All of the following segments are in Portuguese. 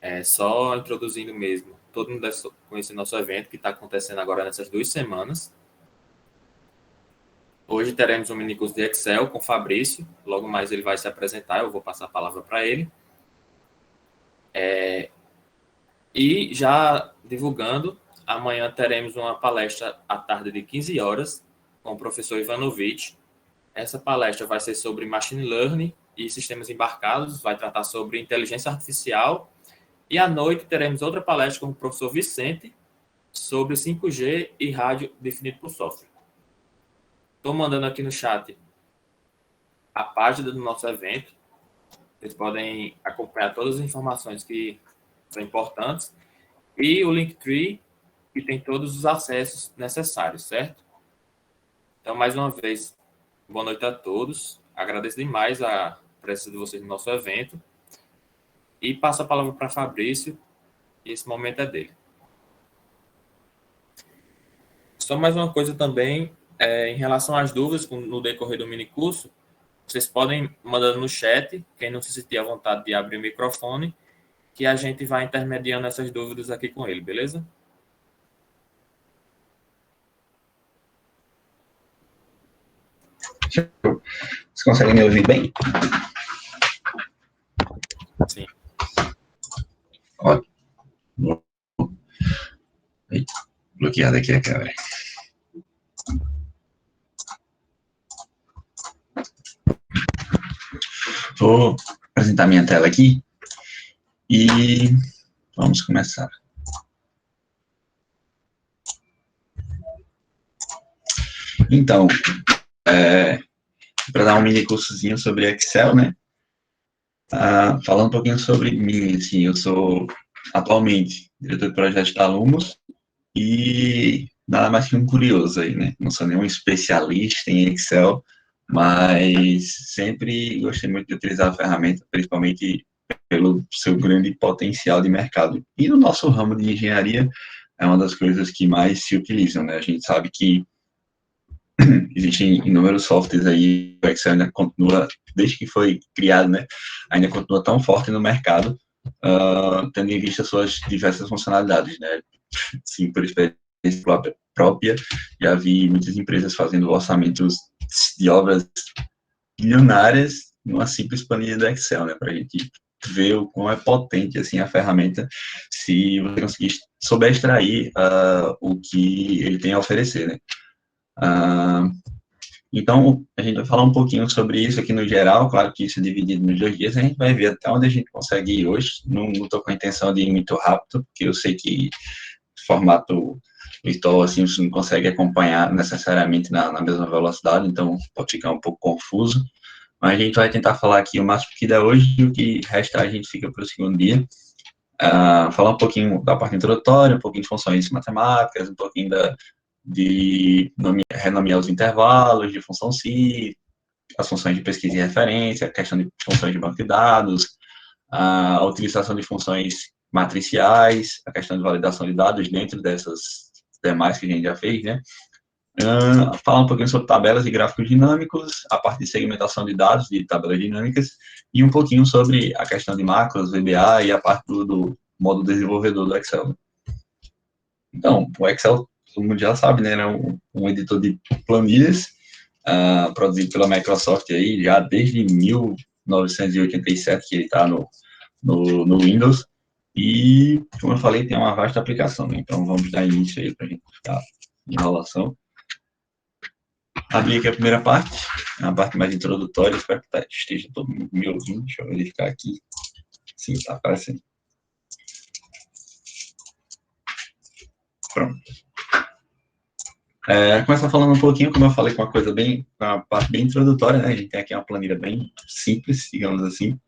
É só introduzindo mesmo. Todo mundo deve conhecer nosso evento que está acontecendo agora nessas 2 semanas. Hoje teremos um mini curso de Excel com o Fabrício. Logo mais ele vai se apresentar, eu vou passar a palavra para ele. E já divulgando, amanhã teremos uma palestra à tarde de 15 horas com o professor Ivanovic. Essa palestra vai ser sobre Machine Learning e sistemas embarcados, vai tratar sobre inteligência artificial. E à noite teremos outra palestra com o professor Vicente sobre 5G e rádio definido por software. Estou mandando aqui no chat a página do nosso evento. Vocês podem acompanhar todas as informações que são importantes. E o Linktree, que tem todos os acessos necessários, certo? Então, mais uma vez, boa noite a todos. Agradeço demais a presença de vocês no nosso evento. E passo a palavra para Fabrício, e esse momento é dele. Só mais uma coisa também, em relação às dúvidas no decorrer do minicurso, vocês podem mandar no chat, quem não se sentir à vontade de abrir o microfone, que a gente vai intermediando essas dúvidas aqui com ele, beleza? Vocês conseguem me ouvir bem? Sim. Ótimo. Bloqueada aqui a câmera. Vou apresentar minha tela aqui e vamos começar. Então, para dar um mini cursozinho sobre Excel, né? Falando um pouquinho sobre mim, assim, eu sou atualmente diretor de projetos da Lumos e nada mais que um curioso aí, né? Não sou nenhum especialista em Excel, mas sempre gostei muito de utilizar a ferramenta, principalmente pelo seu grande potencial de mercado. E no nosso ramo de engenharia, é uma das coisas que mais se utilizam, né? A gente sabe que existem inúmeros softwares aí, o Excel ainda continua, desde que foi criado, né, ainda continua tão forte no mercado, tendo em vista suas diversas funcionalidades, né. Sim, por experiência própria, já vi muitas empresas fazendo orçamentos de obras milionárias numa simples planilha do Excel, né, para a gente ver o quão é potente, assim, a ferramenta, se você conseguir souber extrair o que ele tem a oferecer, né. Então, a gente vai falar um pouquinho sobre isso aqui no geral, claro que isso é dividido nos 2 dias, a gente vai ver até onde a gente consegue ir hoje, não estou com a intenção de ir muito rápido, porque eu sei que formato virtual, assim, você não consegue acompanhar necessariamente na mesma velocidade, então pode ficar um pouco confuso, mas a gente vai tentar falar aqui o máximo que der hoje, e o que resta a gente fica para o segundo dia. Falar um pouquinho da parte introdutória, um pouquinho de funções matemáticas, um pouquinho de renomear os intervalos de função SI, as funções de pesquisa e referência, a questão de funções de banco de dados, a utilização de funções matriciais, a questão de validação de dados dentro dessas demais que a gente já fez, né? Falar um pouquinho sobre tabelas e gráficos dinâmicos, a parte de segmentação de dados de tabelas dinâmicas, e um pouquinho sobre a questão de macros, VBA e a parte do modo desenvolvedor do Excel. Então, o Excel, todo mundo já sabe, né, é um editor de planilhas, produzido pela Microsoft aí, já desde 1987 que ele está no Windows, e, como eu falei, tem uma vasta aplicação, né? Então vamos dar início aí para a gente ficar em enrolação. Abri aqui a primeira parte, é uma parte mais introdutória, espero que esteja todo mundo me ouvindo, deixa eu verificar aqui. Sim, está aparecendo. Pronto. Começar falando um pouquinho, como eu falei, com uma parte bem introdutória, né? A gente tem aqui uma planilha bem simples, digamos assim.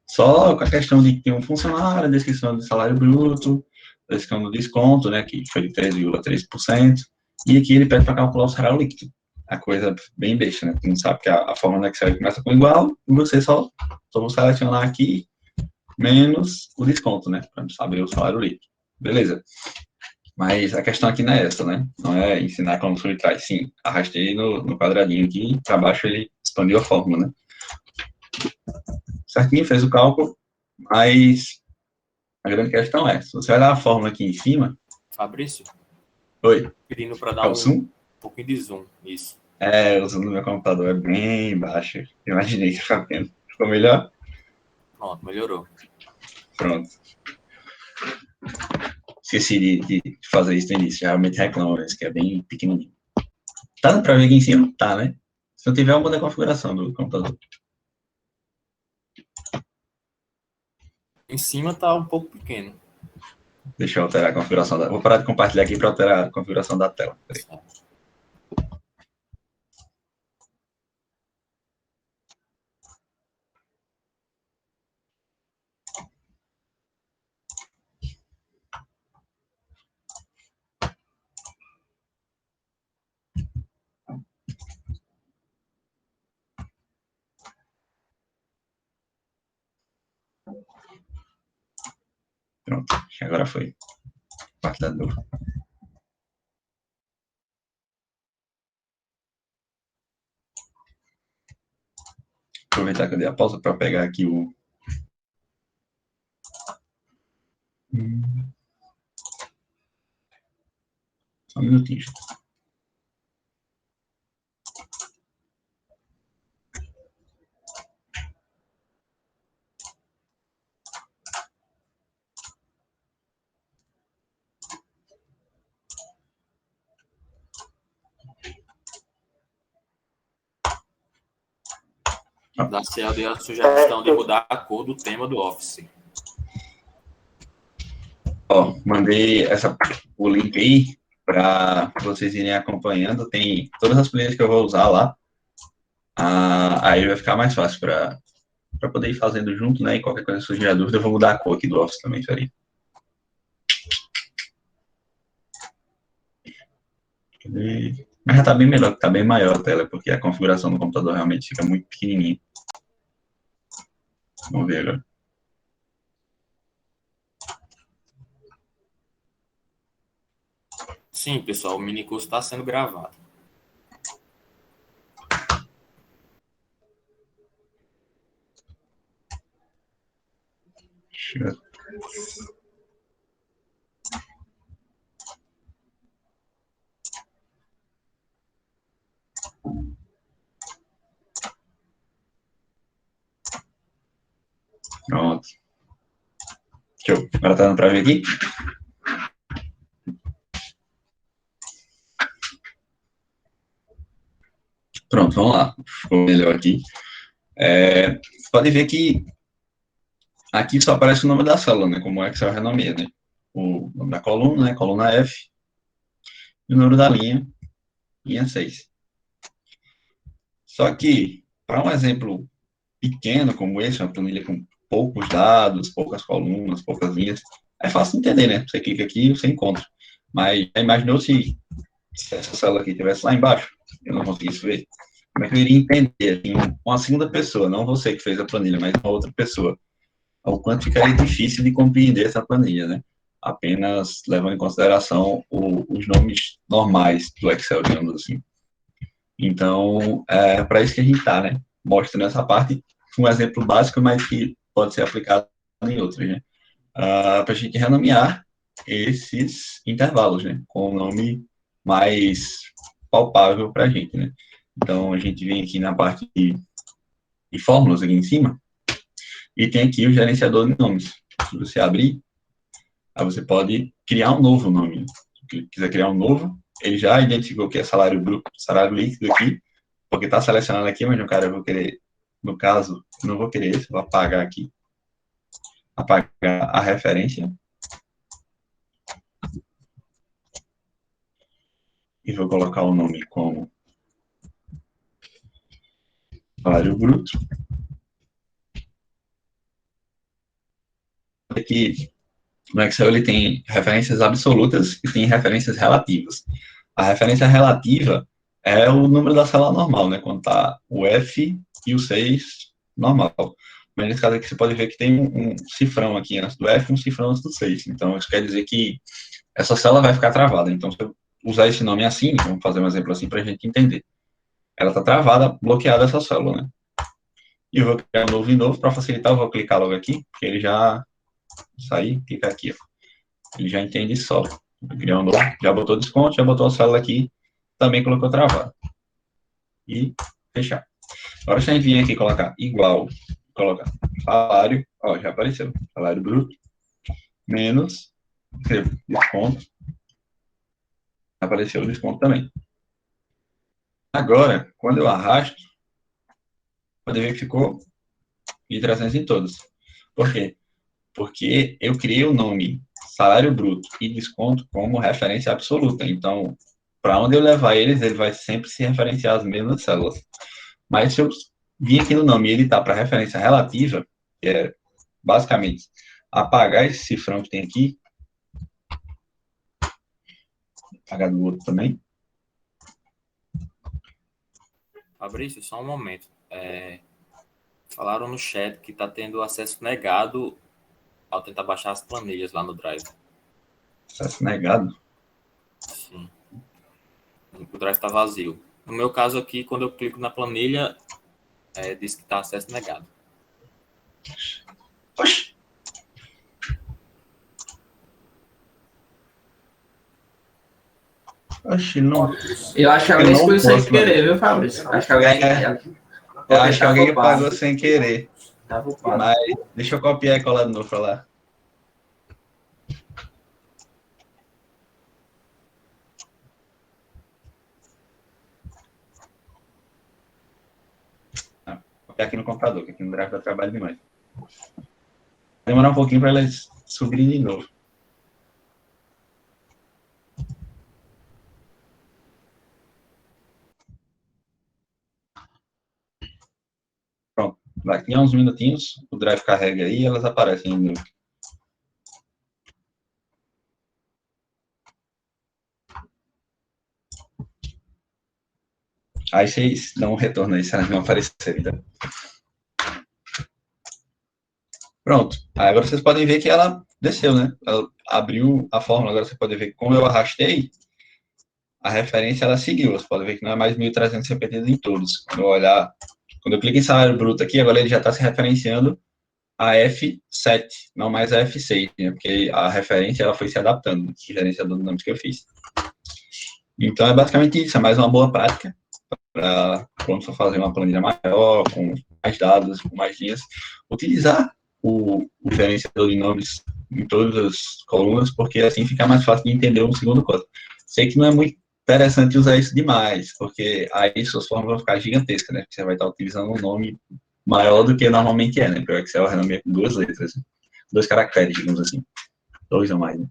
Só com a questão de que tem um funcionário, a descrição do salário bruto, a descrição do desconto, né? Que foi de 13,3%. E aqui ele pede para calcular o salário líquido. A coisa bem besta, né? Tu não sabe que a forma do Excel começa com igual, e você só vou selecionar aqui menos o desconto, né? Para saber o salário líquido. Beleza. Mas a questão aqui não é essa, né? Não é ensinar como subtrai. Sim, arrastei no quadradinho aqui, para baixo ele expandiu a fórmula, né? Certinho, fez o cálculo, mas A grande questão é, se você olhar a fórmula aqui em cima... Fabrício? Oi? Pedindo para É dar o zoom? pouquinho de zoom, isso. O zoom do meu computador é bem baixo. Eu imaginei que ficava pequeno. Ficou melhor? Pronto, melhorou. Pronto. Esqueci de fazer isso no início. Realmente reclamo, mas que é bem pequenininho. Tá dando pra ver aqui em cima? Tá, né? Se não tiver, eu mudo a configuração do computador. Em cima tá um pouco pequeno. Deixa eu alterar a configuração da... Vou parar de compartilhar aqui para alterar a configuração da tela. Peraí. Pronto, agora foi. Compartilhador. Aproveitar que eu dei a pausa para pegar aqui o... Só um minutinho. Da Ciel deu a sugestão de mudar a cor do tema do Office. Ó, mandei o link aí para vocês irem acompanhando. Tem todas as planilhas que eu vou usar lá. Aí vai ficar mais fácil para poder ir fazendo junto, né? E qualquer coisa surgir a dúvida, eu vou mudar a cor aqui do Office também, peraí. Mas já tá bem melhor, tá bem maior a tela, porque a configuração do computador realmente fica muito pequenininha. Vamos ver agora. Sim, pessoal, o minicurso está sendo gravado. Pronto. Show. Agora tá dando pra ver aqui? Pronto, vamos lá. Ficou melhor aqui. Você pode ver que aqui só aparece o nome da célula, né? Como o Excel renomeia, né? O nome da coluna, né? Coluna F. E o número da linha 6. Só que, para um exemplo pequeno como esse, uma planilha com poucos dados, poucas colunas, poucas linhas, é fácil de entender, né? Você clica aqui e você encontra. Mas já imaginou se essa célula aqui estivesse lá embaixo? Eu não conseguisse ver. Como é que eu iria entender? Assim, uma segunda pessoa, não você que fez a planilha, mas uma outra pessoa. O quanto ficaria difícil de compreender essa planilha, né? Apenas levando em consideração os nomes normais do Excel, digamos assim. Então, é para isso que a gente está, né? Mostrando essa parte, um exemplo básico, mas que pode ser aplicado em outros, né? Para a gente renomear esses intervalos, né? Com um nome mais palpável para a gente, né? Então, a gente vem aqui na parte de fórmulas, aqui em cima, e tem aqui o gerenciador de nomes. Se você abrir, aí você pode criar um novo nome. Se quiser criar um novo, ele já identificou que é salário bruto, salário líquido aqui, porque está selecionado aqui, mas no cara eu vou querer, no caso, não vou querer esse, vou apagar aqui, apagar a referência, e vou colocar o nome como salário bruto. Aqui no Excel ele tem referências absolutas e tem referências relativas. A referência relativa é o número da célula normal, né? Quando está o F e o 6 normal. Mas nesse caso aqui você pode ver que tem um cifrão aqui antes do F e um cifrão antes do 6. Então isso quer dizer que essa célula vai ficar travada. Então se eu usar esse nome assim, vamos fazer um exemplo assim para a gente entender. Ela está travada, bloqueada essa célula, né? E eu vou criar um novo e novo para facilitar, eu vou clicar logo aqui, porque ele já Sair, clicar aqui, ó. Ele já entende só. Criou um novo, já botou desconto, já botou a célula aqui, também colocou travado. E fechar. Agora, se a gente vir aqui colocar igual, colocar salário, ó, já apareceu. Salário bruto, menos desconto. Apareceu o desconto também. Agora, quando eu arrasto, pode ver que ficou 1.300 em todos. Por quê? Porque eu criei o nome salário bruto e desconto como referência absoluta. Então, para onde eu levar eles, ele vai sempre se referenciar às mesmas células. Mas se eu vir aqui no nome e ele está para referência relativa, que é basicamente apagar esse cifrão que tem aqui, apagar do outro também. Fabrício, só um momento. Falaram no chat que está tendo acesso negado ao tentar baixar as planilhas lá no Drive. Acesso negado? Sim. O Drive está vazio. No meu caso aqui, quando eu clico na planilha, diz que está acesso negado. Oxi. Oxi, não. Eu acho que alguém escolheu sem querer, viu, Fabrício? Acho que alguém. Eu acho que alguém pagou sem querer. Tava ocupado. Mas deixa eu copiar e colar de novo para lá. Copiar aqui no computador, que aqui no Drive dá trabalho demais. Vai demorar um pouquinho para elas subirem de novo. Pronto. Daqui a uns minutinhos, o Drive carrega aí e elas aparecem de novo. Aí vocês dão um retorno aí, se elas não aparecerem. Tá? Pronto. Aí agora vocês podem ver que ela desceu, né? Ela abriu a fórmula. Agora você pode ver que como eu arrastei, a referência ela seguiu. Você pode ver que não é mais 1.300 repetidos em todos. Quando eu clico em salário bruto aqui, agora ele já está se referenciando a F7, não mais a F6, né? Porque a referência ela foi se adaptando, o gerenciador de nomes que eu fiz. Então é basicamente isso, é mais uma boa prática para quando for fazer uma planilha maior, com mais dados, com mais linhas, utilizar o gerenciador de nomes em todas as colunas, porque assim fica mais fácil de entender um segundo código. Sei que não é muito interessante usar isso demais, porque aí suas formas vão ficar gigantescas, né? Você vai estar utilizando um nome maior do que normalmente é, né? Porque o Excel é com 2 letras, 2 caracteres, digamos assim. 2 ou mais, né?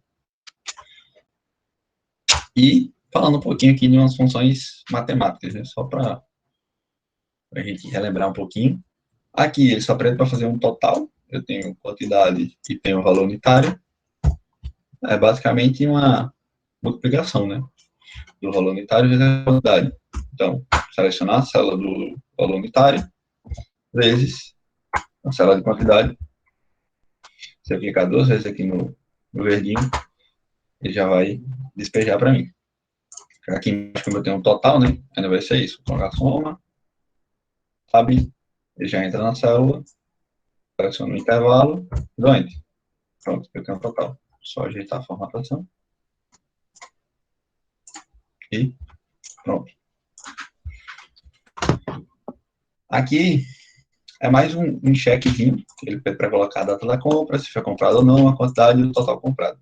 E falando um pouquinho aqui de umas funções matemáticas, né? Só para a gente relembrar um pouquinho. Aqui ele só pede para fazer um total. Eu tenho quantidade e tenho valor unitário. É basicamente uma multiplicação, né? Do valor unitário vezes a quantidade. Então, selecionar a célula do valor unitário vezes a célula de quantidade. Se eu clicar 2 vezes aqui no verdinho, ele já vai despejar para mim. Aqui embaixo, como eu tenho um total, né? Ainda vai ser isso. Colocar a soma, sabe? Ele já entra na célula, seleciona o intervalo, dou Enter. Pronto, eu tenho um total. Só ajeitar a formatação. E pronto. Aqui é mais um checkzinho, que ele pede para colocar a data da compra, se foi comprado ou não, a quantidade e o total comprado.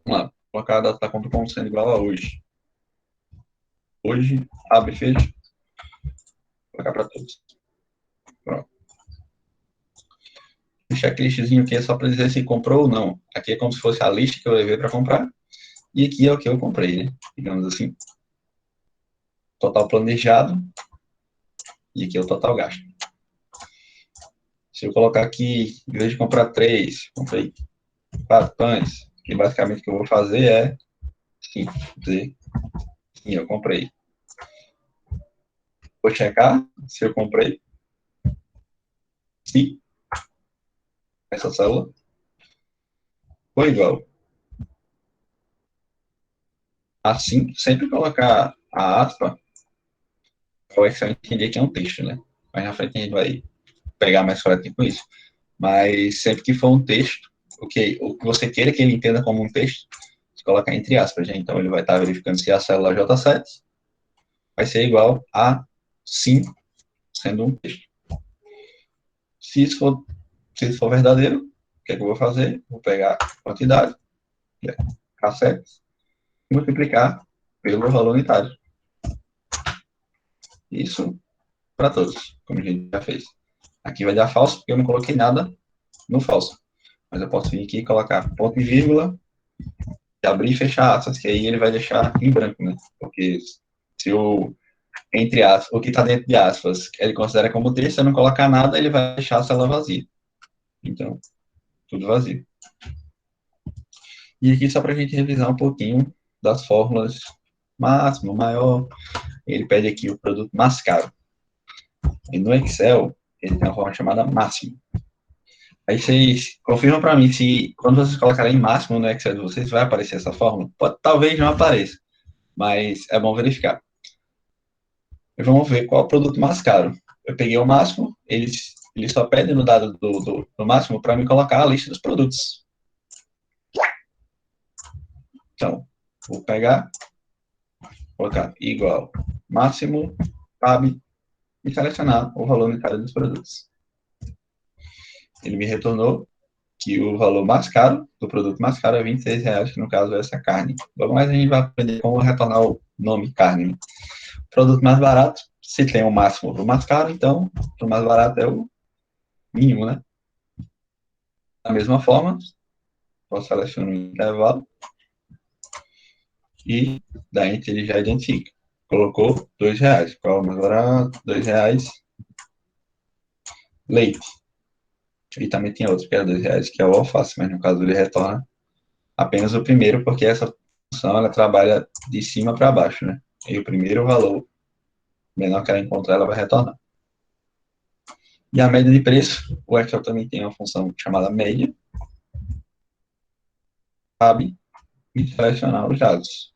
Vamos lá, colocar a data da compra como sendo igual a hoje. Hoje, abre e fecha. Vou colocar para todos. Pronto. O checklistzinho aqui é só para dizer se comprou ou não. Aqui é como se fosse a lista que eu levei para comprar. E aqui é o que eu comprei, né? Digamos assim. Total planejado. E aqui é o total gasto. Se eu colocar aqui, em vez de comprar 3, comprei 4 pães. E basicamente o que eu vou fazer é dizer, sim, eu comprei. Vou checar se eu comprei. Se essa célula foi igual. Assim, sempre colocar a aspa, o Excel entender que é um texto, né? Mas na frente a gente vai pegar mais prática com isso. Mas sempre que for um texto, o que você queira que ele entenda como um texto, você coloca entre aspas, né? Então ele vai estar verificando se a célula J7 vai ser igual a sim, sendo um texto. Se isso for verdadeiro, o que é que eu vou fazer? Vou pegar a quantidade, que é K7, e multiplicar pelo valor unitário. Isso para todos, como a gente já fez. Aqui vai dar falso, porque eu não coloquei nada no falso. Mas eu posso vir aqui e colocar ponto e vírgula, e abrir e fechar aspas, que aí ele vai deixar em branco, né? Porque se o, entre aspas, o que está dentro de aspas, ele considera como texto, se eu não colocar nada, ele vai deixar a célula vazia. Então, tudo vazio. E aqui só para a gente revisar um pouquinho das fórmulas máximo, maior, ele pede aqui o produto mais caro. E no Excel, ele tem uma forma chamada máximo. Aí vocês confirmam para mim se, quando vocês colocarem máximo no Excel de vocês, vai aparecer essa fórmula? Talvez não apareça, mas é bom verificar. E vamos ver qual é o produto mais caro. Eu peguei o máximo, ele só pede no dado do máximo para me colocar a lista dos produtos. Então, vou pegar, colocar igual máximo, tab, e selecionar o valor unitário dos produtos. Ele me retornou que o valor mais caro, do produto mais caro, é R$26, que no caso é essa carne. Logo mais a gente vai aprender como retornar o nome carne. O produto mais barato, se tem o máximo para o mais caro, então o mais barato é o mínimo, né? Da mesma forma, posso selecionar um intervalo e da enter ele já identifica. Colocou R$2. Qual é o mais barato? R$2. Leite. E também tem outro que é R$2, que é o alface, mas no caso ele retorna apenas o primeiro, porque essa função ela trabalha de cima para baixo, né? E o primeiro valor menor que ela encontrar, ela vai retornar. E a média de preço, o Excel também tem uma função chamada média, cabe e selecionar os dados.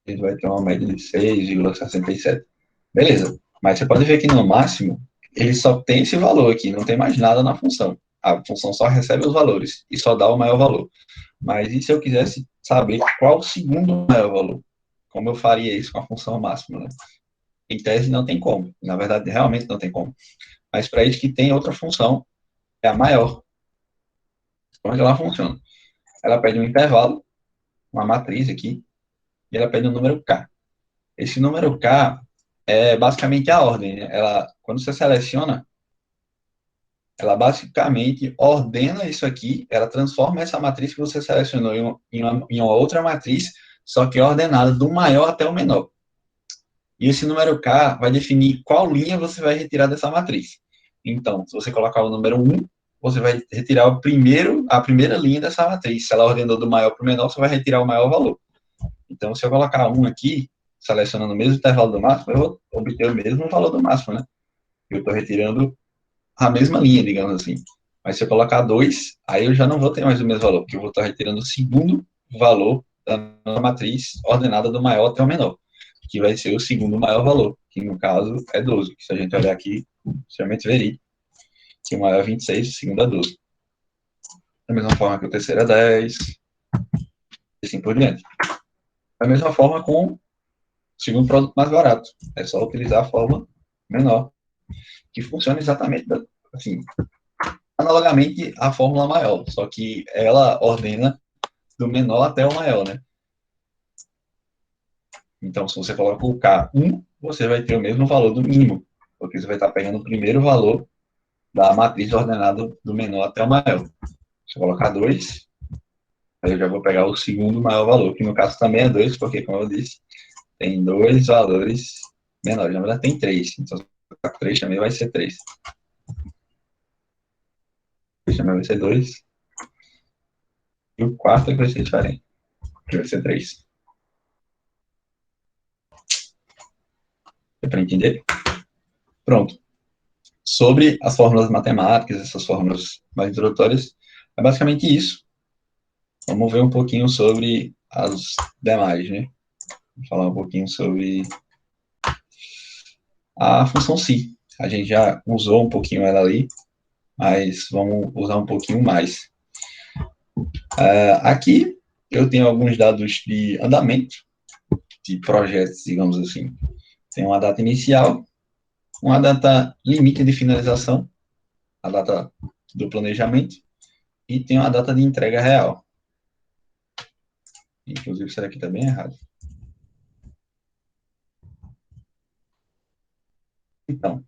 Ele vai ter uma média de 6,67. Beleza, mas você pode ver que no máximo, ele só tem esse valor aqui, não tem mais nada na função. A função só recebe os valores e só dá o maior valor. Mas e se eu quisesse saber qual o segundo maior valor? Como eu faria isso com a função máxima, né? Em tese não tem como. Na verdade, realmente não tem como. Mas para isso que tem outra função, é a maior. Como é que ela funciona? Ela pede um intervalo, uma matriz aqui, e ela pede um número K. Esse número K é basicamente a ordem, né? Quando você seleciona, ela basicamente ordena isso aqui, ela transforma essa matriz que você selecionou em uma outra matriz, só que ordenada do maior até o menor. E esse número K vai definir qual linha você vai retirar dessa matriz. Então, se você colocar o número 1, você vai retirar a primeira linha dessa matriz. Se ela ordenou do maior para o menor, você vai retirar o maior valor. Então, se eu colocar 1 aqui, selecionando o mesmo intervalo do máximo, eu vou obter o mesmo valor do máximo, né? Eu estou retirando a mesma linha, digamos assim. Mas se eu colocar 2, aí eu já não vou ter mais o mesmo valor, porque eu vou estar retirando o segundo valor da matriz ordenada do maior até o menor, que vai ser o segundo maior valor, que no caso é 12. Se a gente olhar aqui, extremamente verídico, que o maior é 26, o segundo é 12. Da mesma forma que o terceiro é 10, e assim por diante. Da mesma forma com o segundo produto mais barato. É só utilizar a forma menor, que funciona exatamente assim, analogamente à fórmula maior, só que ela ordena do menor até o maior, né? Então, se você coloca o K1, você vai ter o mesmo valor do mínimo, porque você vai estar pegando o primeiro valor da matriz ordenada do menor até o maior. Se eu colocar 2, aí eu já vou pegar o segundo maior valor, que no caso também é 2, porque, como eu disse, tem dois valores menores. Na verdade, tem 3. Então, se eu colocar 3 também vai ser 3. 3 também vai ser 2. E o quarto é que vai ser diferente, que vai ser 3. Deu para entender? Pronto. Sobre as fórmulas matemáticas, essas fórmulas mais introdutórias, é basicamente isso. Vamos ver um pouquinho sobre as demais, né? Vou falar um pouquinho sobre a função si. A gente já usou um pouquinho ela ali, mas vamos usar um pouquinho mais. Aqui eu tenho alguns dados de andamento, de projetos, digamos assim. Tem uma data inicial, uma data limite de finalização, a data do planejamento, e tem uma data de entrega real. Inclusive, isso aqui está bem errado. Então,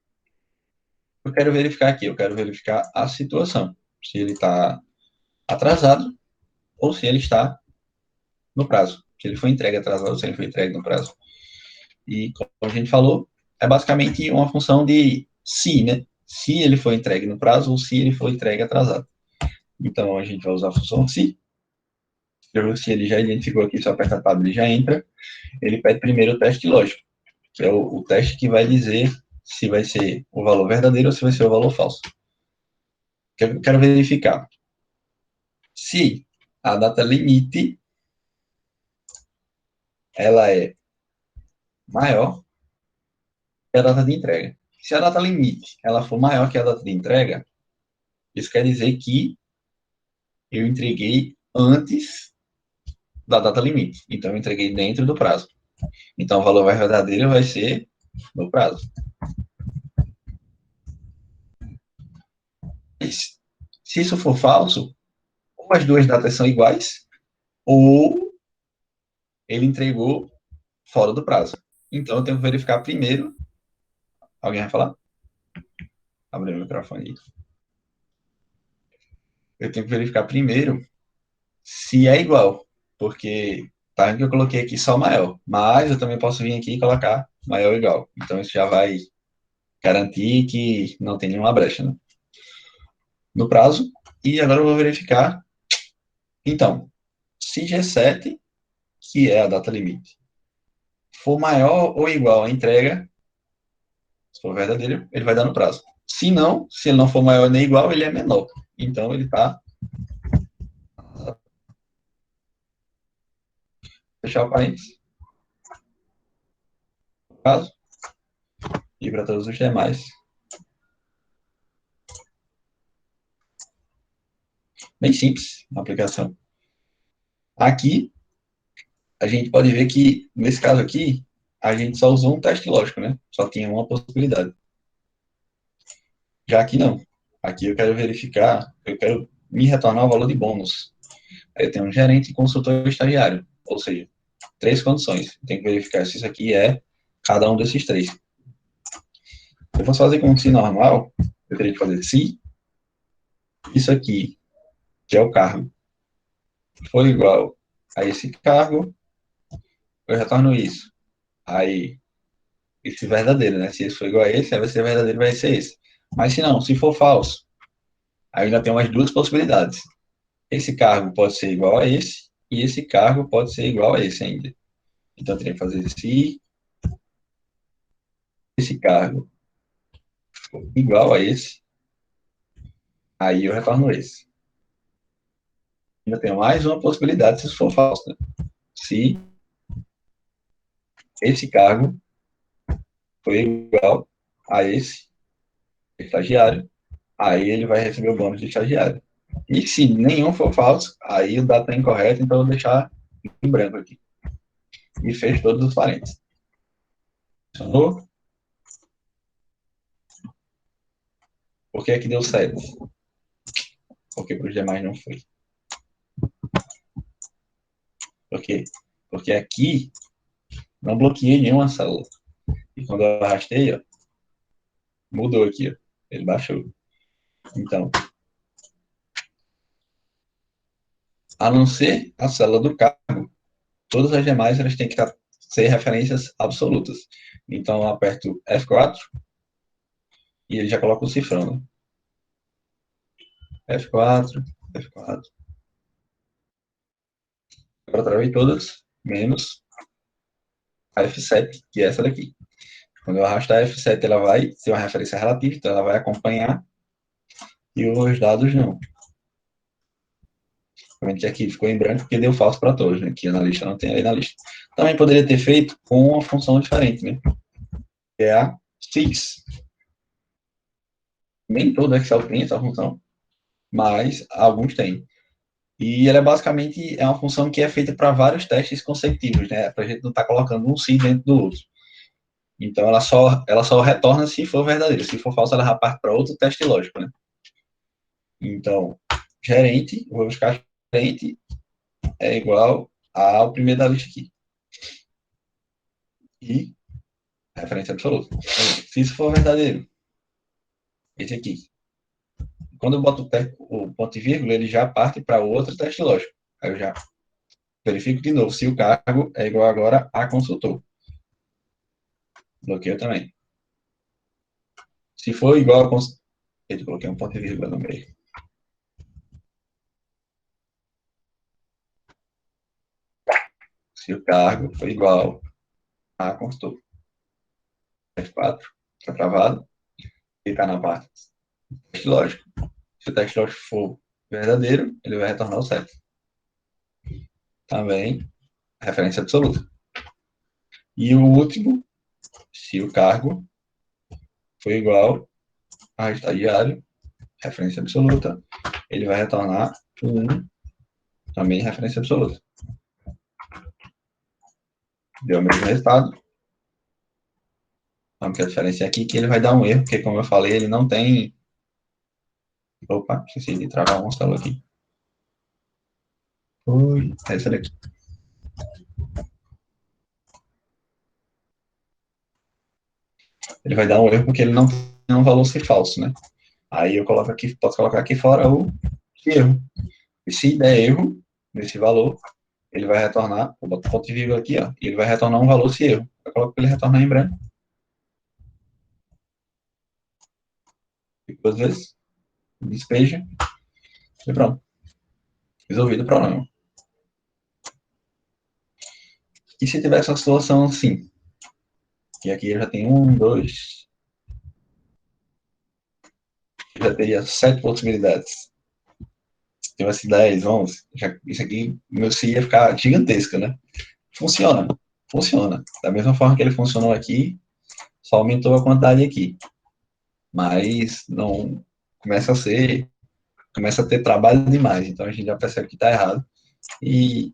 eu quero verificar aqui, eu quero verificar a situação, se ele está atrasado ou se ele está no prazo, se ele foi entregue atrasado ou se ele foi entregue no prazo. E, como a gente falou, é basicamente uma função de se, né? Se ele foi entregue no prazo ou se ele foi entregue atrasado. Então, a gente vai usar a função se. Se ele já identificou aqui, só aperta Tab, ele já entra. Ele pede primeiro o teste lógico, que é o teste que vai dizer se vai ser o valor verdadeiro ou se vai ser o valor falso. Quero verificar se a data limite ela é maior que a data de entrega. Se a data limite ela for maior que a data de entrega, isso quer dizer que eu entreguei antes da data limite. Então, eu entreguei dentro do prazo. Então, o valor verdadeiro vai ser no prazo. Se isso for falso, ou as duas datas são iguais, ou ele entregou fora do prazo. Então, eu tenho que verificar primeiro. Alguém vai falar? Abre o microfone aí. Eu tenho que verificar primeiro se é igual, porque tá vendo que eu coloquei aqui só maior, mas eu também posso vir aqui e colocar maior ou igual. Então, isso já vai garantir que não tem nenhuma brecha, né? No prazo. E agora eu vou verificar. Então, se G7, que é a data limite, for maior ou igual à entrega, se for verdadeiro, ele vai dar no prazo. Se não, se ele não for maior nem igual, ele é menor. Então, ele está... Fechar o parênteses. Prazo. E para todos os demais. Bem simples a aplicação. Aqui, a gente pode ver que, nesse caso aqui, a gente só usou um teste lógico, né? Só tinha uma possibilidade. Já aqui não. Aqui eu quero verificar, eu quero me retornar o valor de bônus. Aí eu tenho um gerente, consultor e estagiário. Ou seja, 3 condições. Eu tenho que verificar se isso aqui é cada um desses 3. Se eu fosse fazer com um se normal, eu teria que fazer se isso aqui, que é o cargo, for igual a esse cargo, eu retorno isso. Aí, esse verdadeiro, né? Se esse for igual a esse, aí vai ser verdadeiro, vai ser esse. Mas se não, se for falso, aí ainda tem umas 2 possibilidades. Esse cargo pode ser igual a esse, e esse cargo pode ser igual a esse ainda. Então, eu teria que fazer se esse cargo for igual a esse, aí eu retorno esse. Ainda tem mais uma possibilidade se isso for falso, né? Se esse cargo for igual a esse estagiário, aí ele vai receber o bônus de estagiário. E se nenhum for falso, aí o dado está incorreto, então eu vou deixar em branco aqui. E fecho todos os parênteses. Funcionou? Por que aqui deu 7? Porque para os demais não foi. Por quê? Porque aqui não bloqueei nenhuma célula. E quando eu arrastei, ó, mudou aqui, ó. Ele baixou. Então, a não ser a célula do cargo, todas as demais elas têm que ser referências absolutas. Então, eu aperto F4 e ele já coloca o cifrão, né? F4, F4. Agora travei todas, menos a F7, que é essa daqui. Quando eu arrastar a F7, ela vai ser uma referência relativa, então ela vai acompanhar, e os dados não. Realmente aqui ficou em branco porque deu falso para todos, né? Aqui na lista não tem aí na lista. Também poderia ter feito com uma função diferente, né? Que é a fix. Nem todo Excel tem essa função, mas alguns têm. E ela basicamente uma função que é feita para vários testes consecutivos, né? Para a gente não estar colocando um sim dentro do outro. Então, ela só retorna se for verdadeiro. Se for falso, ela já parte para outro teste lógico, né? Então, gerente, eu vou buscar gerente é igual ao primeiro da lista aqui. E referência absoluta. Se isso for verdadeiro, esse aqui. Quando eu boto o ponto e vírgula, ele já parte para outro teste lógico. Aí eu já verifico de novo se o cargo é igual agora a consultor. Bloqueio também. Se for igual a consultor... Eu coloquei um ponto e vírgula no meio. Se o cargo for igual a consultor. F4, está travado. Fica na parte teste lógico. Se o teste lógico for verdadeiro, ele vai retornar o certo. Também, referência absoluta. E o último, se o cargo for igual a estagiário, referência absoluta, ele vai retornar 1, também referência absoluta. Deu o mesmo resultado. A única diferença aqui é que ele vai dar um erro, porque, como eu falei, ele não tem... Opa, esqueci de travar um célula aqui. Foi essa daqui. Ele vai dar um erro porque ele não tem um valor ser falso, né? Aí eu coloco aqui, posso colocar aqui fora o erro. E se der erro nesse valor, ele vai retornar, vou botar ponto e vírgula aqui, ó, e ele vai retornar um valor se erro. Eu coloco para ele retornar em branco. Duas vezes, despeja, e pronto. Resolvido o problema. E se tivesse uma situação assim, que aqui eu já tenho 1, 2, já teria 7 possibilidades. Se tivesse 10, 11, isso aqui, meu si ia ficar gigantesco, né? Funciona, funciona. Da mesma forma que ele funcionou aqui, só aumentou a quantidade aqui. Mas não começa a ter trabalho demais. Então a gente já percebe que está errado. E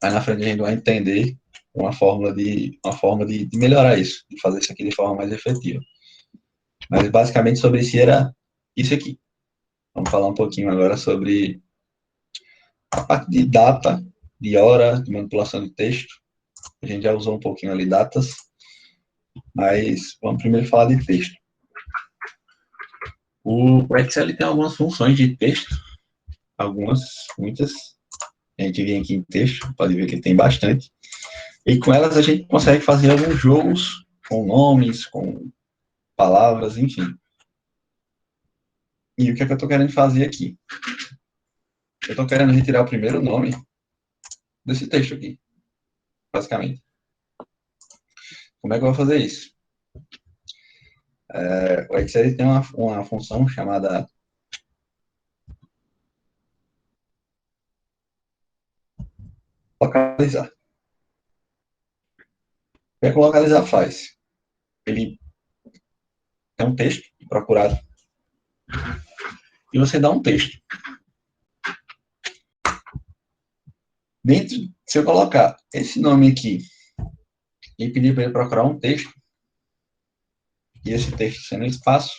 aí na frente a gente vai entender uma forma de melhorar isso, de fazer isso aqui de forma mais efetiva. Mas basicamente sobre isso era isso aqui. Vamos falar um pouquinho agora sobre a parte de data, de hora, de manipulação de texto. A gente já usou um pouquinho ali datas, mas vamos primeiro falar de texto. O Excel tem algumas funções de texto, algumas, muitas. A gente vem aqui em texto, pode ver que tem bastante. E com elas a gente consegue fazer alguns jogos com nomes, com palavras, enfim. E o que é que eu estou querendo fazer aqui? Eu estou querendo retirar o primeiro nome desse texto aqui, basicamente. Como é que eu vou fazer isso? O Excel tem uma função chamada localizar. O que é que o localizar faz? Ele é um texto procurado e você dá um texto. Dentro, se eu colocar esse nome aqui e pedir para ele procurar um texto, e esse texto sendo espaço,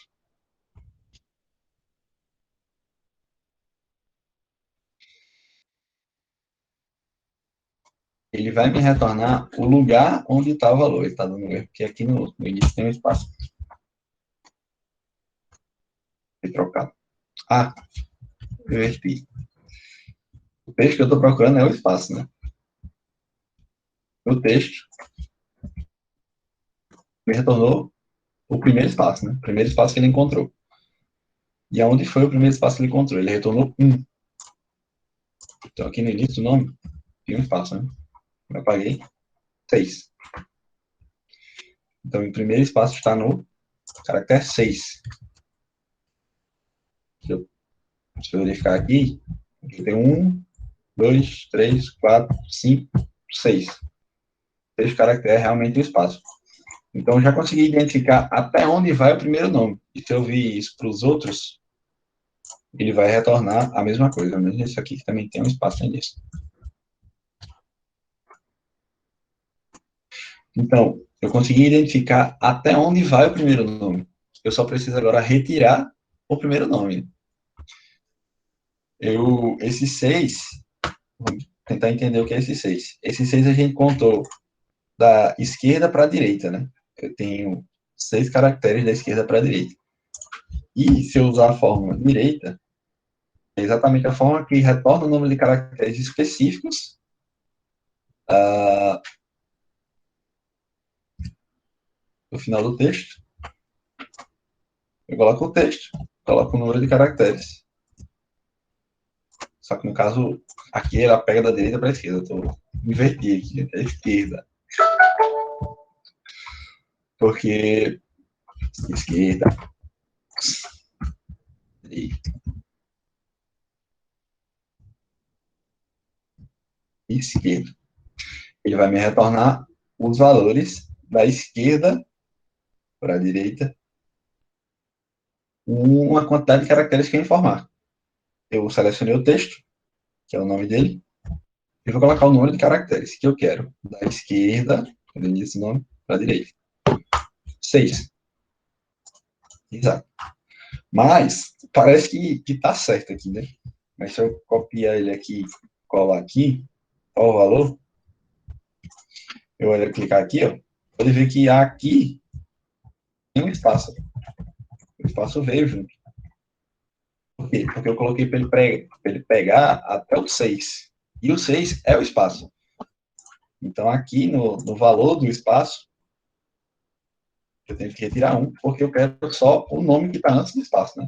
ele vai me retornar o lugar onde está o valor. Ele está dando erro, porque aqui no início tem um espaço. Vou trocar. Ah, eu errei. O texto que eu estou procurando é o espaço, né? O texto me retornou o primeiro espaço, né? O primeiro espaço que ele encontrou. E aonde foi o primeiro espaço que ele encontrou? Ele retornou 1. Então, aqui no início do nome, tem um espaço, né? Eu apaguei 6. Então, o primeiro espaço está no caractere 6. Se eu verificar aqui tem 1, 2, 3, 4, 5, 6. 6 caracteres é realmente o espaço. Então, eu já consegui identificar até onde vai o primeiro nome. E se eu vi isso para os outros ele vai retornar a mesma coisa, mesmo isso aqui que também tem um espaço nisso. Então, eu consegui identificar até onde vai o primeiro nome. Eu só preciso agora retirar o primeiro nome. Esses 6, vamos tentar entender o que é esses 6. Esses 6 a gente contou da esquerda para a direita, né? Eu tenho 6 caracteres da esquerda para a direita. E se eu usar a fórmula direita, é exatamente a forma que retorna o número de caracteres específicos no final do texto. Eu coloco o texto, coloco o número de caracteres. Só que no caso, aqui ela pega da direita para a esquerda. Eu estou invertindo aqui, da esquerda. Porque esquerda, direita, esquerda. Ele vai me retornar os valores da esquerda para a direita, uma quantidade de caracteres que eu informar. Eu selecionei o texto, que é o nome dele, e vou colocar o número de caracteres que eu quero, da esquerda, cadê esse nome, para a direita. 6. Exato. Mas, parece que está certo aqui, né? Mas se eu copiar ele aqui, colar aqui, qual o valor? Eu vou clicar aqui, ó, pode ver que aqui tem um espaço. O espaço veio junto. Por quê? Porque eu coloquei para ele pegar até o 6. E o 6 é o espaço. Então, aqui no valor do espaço, eu tenho que retirar 1, porque eu quero só o nome que está antes do espaço, né?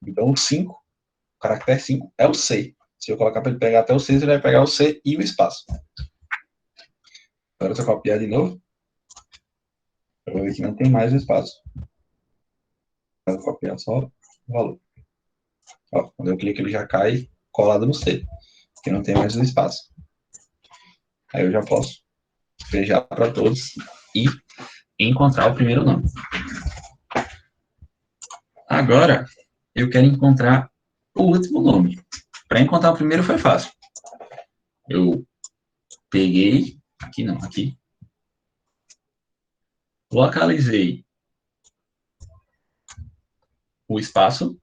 Então, o 5, o caractere 5, é o C. Se eu colocar para ele pegar até o 6, ele vai pegar o C e o espaço. Agora, se eu copiar de novo, eu vou ver que não tem mais o espaço. Eu vou copiar só o valor. Ó, quando eu clico, ele já cai colado no C, porque não tem mais o espaço. Aí eu já posso despejar para todos e encontrar o primeiro nome. Agora, eu quero encontrar o último nome. Para encontrar o primeiro foi fácil. Eu peguei, aqui não, aqui, localizei o espaço,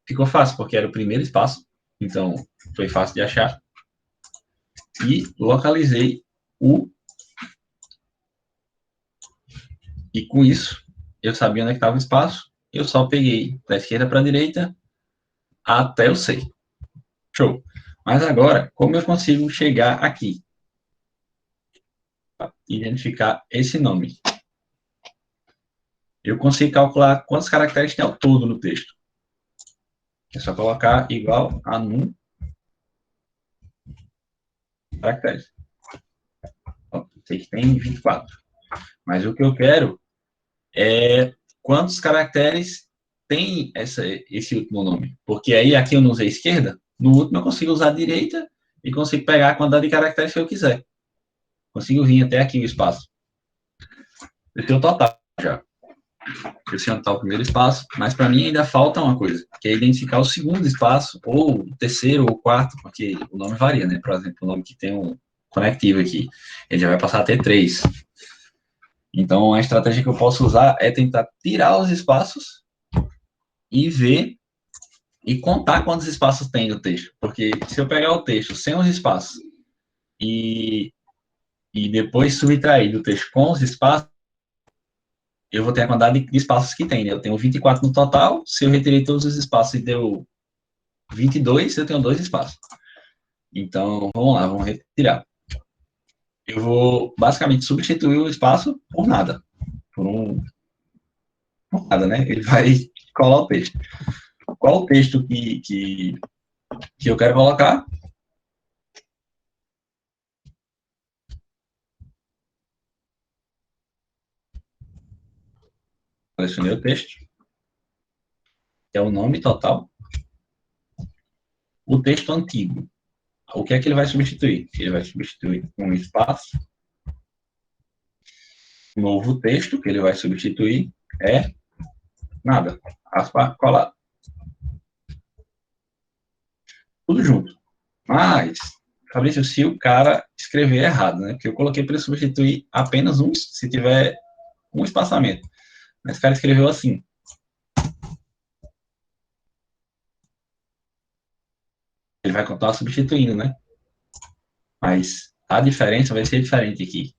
ficou fácil, porque era o primeiro espaço, então foi fácil de achar, e localizei e com isso, eu sabia onde estava o espaço, eu só peguei da esquerda para a direita até o C. Show. Mas agora, como eu consigo chegar aqui? Identificar esse nome. Eu consigo calcular quantos caracteres tem ao todo no texto. É só colocar igual a num caracteres. Sei que tem 24. Mas o que eu quero é quantos caracteres tem esse último nome. Porque aí aqui eu não usei esquerda, no último eu consigo usar a direita e consigo pegar a quantidade de caracteres que eu quiser. Consigo vir até aqui o espaço. Eu tenho o total já. Eu sei onde está o primeiro espaço, mas para mim ainda falta uma coisa, que é identificar o segundo espaço, ou o terceiro, ou o quarto, porque o nome varia, né? Por exemplo, o nome que tem um conectivo aqui, ele já vai passar a ter 3. Então, a estratégia que eu posso usar é tentar tirar os espaços e ver e contar quantos espaços tem no texto. Porque se eu pegar o texto sem os espaços e depois subtrair do texto com os espaços, eu vou ter a quantidade de espaços que tem, né? Eu tenho 24 no total, se eu retirei todos os espaços e deu 22, eu tenho 2 espaços. Então, vamos lá, vamos retirar. Eu vou, basicamente, substituir o espaço por nada. Por nada, né? Ele vai colar o texto. Qual o texto que eu quero colocar? Selecionei o texto, que é o nome total. O texto antigo. O que é que ele vai substituir? Ele vai substituir um espaço. O novo texto que ele vai substituir é nada. Aspa colado. tudo junto. Mas, Fabrício, se o cara escrever errado, né? Porque eu coloquei para ele substituir apenas um, se tiver um espaçamento. Mas o cara escreveu assim. Ele vai continuar substituindo, né? Mas a diferença vai ser diferente aqui.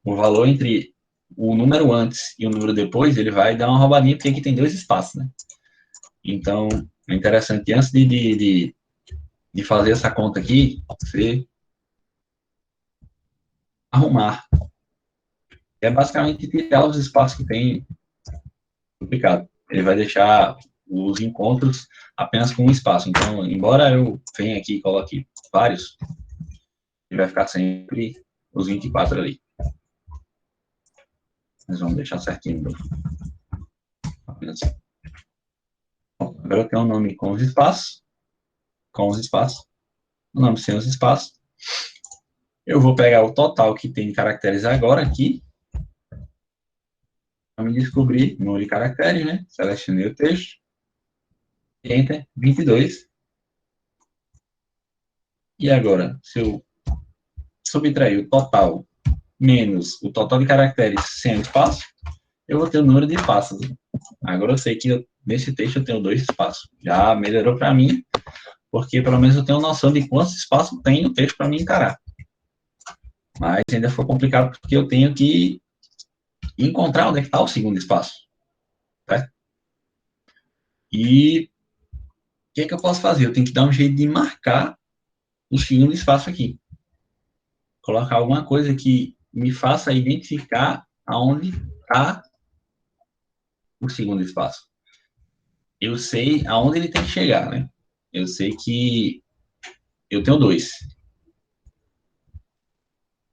O valor entre o número antes e o número depois, ele vai dar uma roubadinha, porque aqui tem 2 espaços, né? Então, é interessante, antes de fazer essa conta aqui, você arrumar. É basicamente tirar os espaços que tem duplicado. Ele vai deixar os encontros apenas com um espaço. Então, embora eu venha aqui e coloque vários, ele vai ficar sempre os 24 ali. Nós vamos deixar certinho. Apenas. Bom, agora eu tenho um nome com os espaços, o nome sem os espaços. Eu vou pegar o total que tem de caracteres agora aqui, para me descobrir o número de caracteres, né? Selecionei o texto. Enter, 22. E agora, se eu subtrair o total menos o total de caracteres sem espaço, eu vou ter o número de espaços. Agora eu sei que nesse texto eu tenho 2 espaços. Já melhorou para mim, porque pelo menos eu tenho noção de quantos espaços tem no texto para me encarar. Mas ainda foi complicado porque eu tenho que encontrar onde é que está o segundo espaço. Certo? E o que é que eu posso fazer? Eu tenho que dar um jeito de marcar o segundo espaço aqui. Colocar alguma coisa que me faça identificar aonde está o segundo espaço. Eu sei aonde ele tem que chegar, né? Eu sei que eu tenho 2.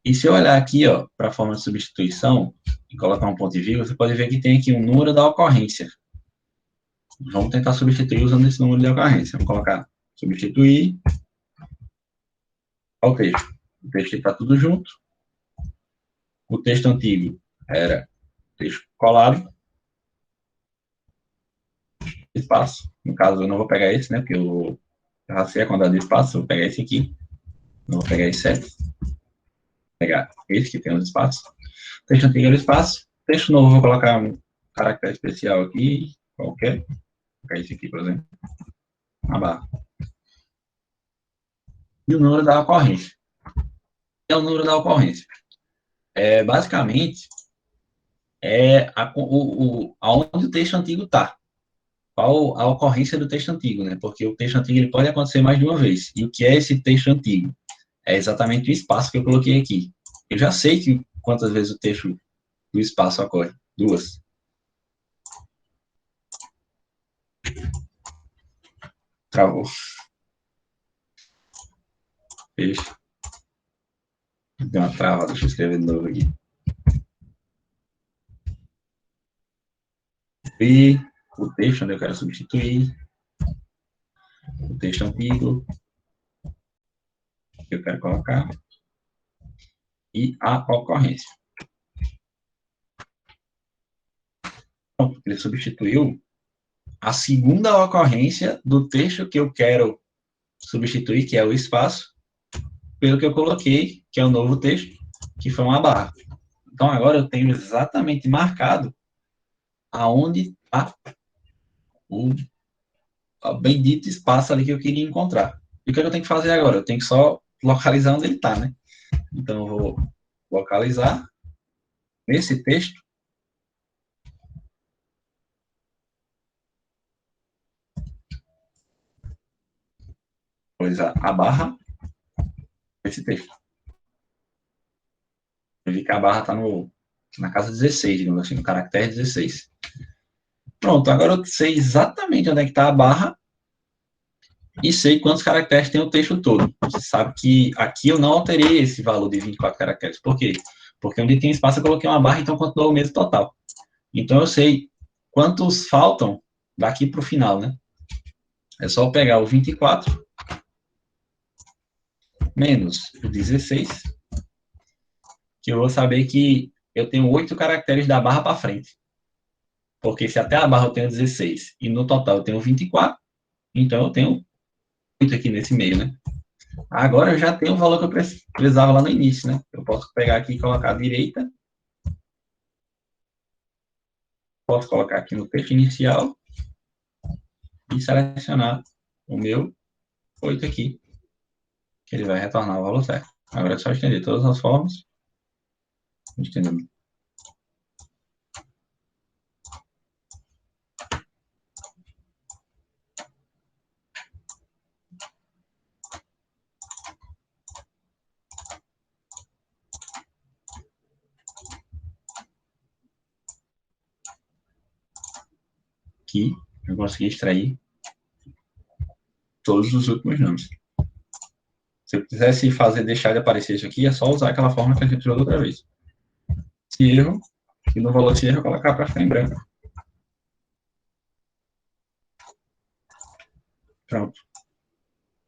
E se eu olhar aqui, ó, para a forma de substituição e colocar um ponto e vírgula, você pode ver que tem aqui um número da ocorrência. Vamos tentar substituir usando esse número de ocorrência. Vamos colocar substituir. Olha o texto. O texto está tudo junto. O texto antigo era texto colado. Espaço. No caso, eu não vou pegar esse, né? Porque eu racei a quantidade de espaço. Vou pegar esse aqui. Não vou pegar esse 7. Vou pegar esse que tem os espaços. Texto antigo era espaço. Texto novo, vou colocar um caractere especial aqui. Qualquer. Vou pegar esse aqui, por exemplo. Uma barra. E o número da ocorrência. É o número da ocorrência. Basicamente, aonde o texto antigo está. Qual a ocorrência do texto antigo, né? Porque o texto antigo ele pode acontecer mais de uma vez. E o que é esse texto antigo? É exatamente o espaço que eu coloquei aqui. Eu já sei que quantas vezes o texto do espaço ocorre. 2. Travou. Fecha. Deu uma trava, deixa eu escrever de novo aqui. E o texto onde eu quero substituir. O texto antigo. Que eu quero colocar. E a ocorrência. Então, ele substituiu a segunda ocorrência do texto que eu quero substituir, que é o espaço, pelo que eu coloquei, que é o novo texto, que foi uma barra. Então, agora eu tenho exatamente marcado aonde está o bendito espaço ali que eu queria encontrar. E o que eu tenho que fazer agora? Eu tenho que só localizar onde ele está, né? Então, eu vou localizar nesse texto. Pois a barra, esse texto. Eu vi que a barra está na casa 16, digamos assim, no caractere 16. Pronto, agora eu sei exatamente onde é que está a barra e sei quantos caracteres tem o texto todo. Você sabe que aqui eu não alterei esse valor de 24 caracteres. Por quê? Porque onde tem espaço eu coloquei uma barra, então continuou o mesmo total. Então eu sei quantos faltam daqui para o final, né? É só pegar o 24 menos o 16, que eu vou saber que eu tenho 8 caracteres da barra para frente. Porque se até a barra eu tenho 16 e no total eu tenho 24, então eu tenho 8 aqui nesse meio, né? Agora eu já tenho o valor que eu precisava lá no início, né? Eu posso pegar aqui e colocar a direita. Posso colocar aqui no texto inicial e selecionar o meu 8 aqui, que ele vai retornar o valor certo. Agora é só estender todas as formas. Estendendo. Aqui eu consegui extrair todos os últimos nomes. Se eu quisesse deixar de aparecer isso aqui, é só usar aquela forma que a gente usou outra vez. Se erro, e no valor de erro eu colocar para ficar em branco. Pronto.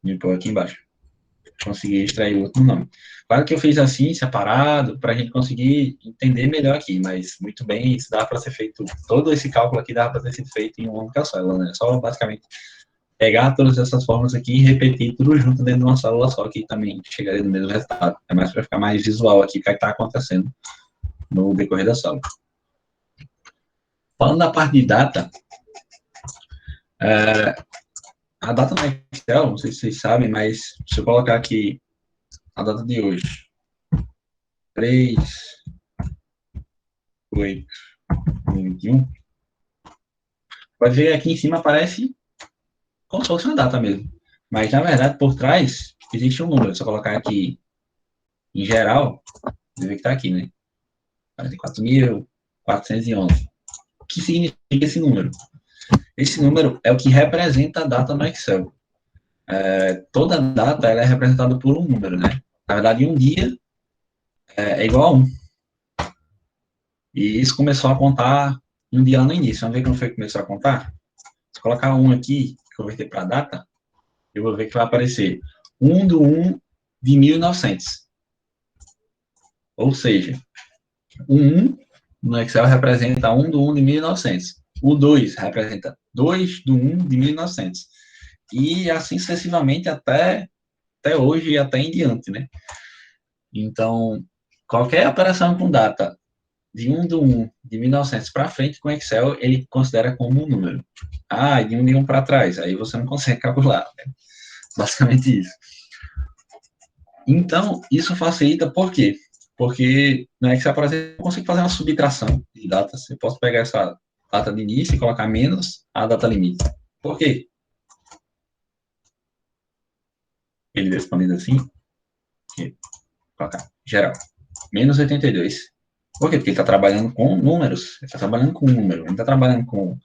E pôr aqui embaixo. Consegui extrair o outro nome. Claro que eu fiz assim, separado, para a gente conseguir entender melhor aqui, mas muito bem, isso dá para ser feito, todo esse cálculo aqui dá para ter sido feito em uma única célula, né? Só basicamente pegar todas essas formas aqui e repetir tudo junto dentro de uma célula só, que também chegaria no mesmo resultado. É mais para ficar mais visual aqui o que está acontecendo no decorrer da célula. Falando da parte de data, a data no Excel, não sei se vocês sabem, mas se eu colocar aqui a data de hoje, 3, 8, 2021, pode ver aqui em cima aparece como se fosse uma data mesmo. Mas, na verdade, por trás, existe um número. Se eu colocar aqui em geral, você vê que está aqui, né? 44.411. O que significa esse número? Esse número é o que representa a data no Excel. Toda data ela é representada por um número, né? Na verdade, um dia é igual a 1. E isso começou a contar um dia lá no início. Vamos ver como foi que começou a contar? Se eu colocar 1 aqui, converter para data, eu vou ver que vai aparecer 1 do 1 de 1900. Ou seja, o 1 no Excel representa 1 do 1 de 1900. O 2 representa 2 do 1 de 1900. E assim sucessivamente até hoje e até em diante, né? Então, qualquer operação com data de 1 do 1 de 1900 para frente com Excel, ele considera como um número. De 1 de 1 para trás, aí você não consegue calcular. Né? Basicamente isso. Então, isso facilita por quê? Porque no Excel, por exemplo, eu consigo fazer uma subtração de datas. Eu posso pegar essa data de início e colocar menos a data limite. Por quê? Ele respondendo assim, colocar geral, menos 82. Por quê? Porque ele está trabalhando com números. Ele está trabalhando com um número. Ele está trabalhando com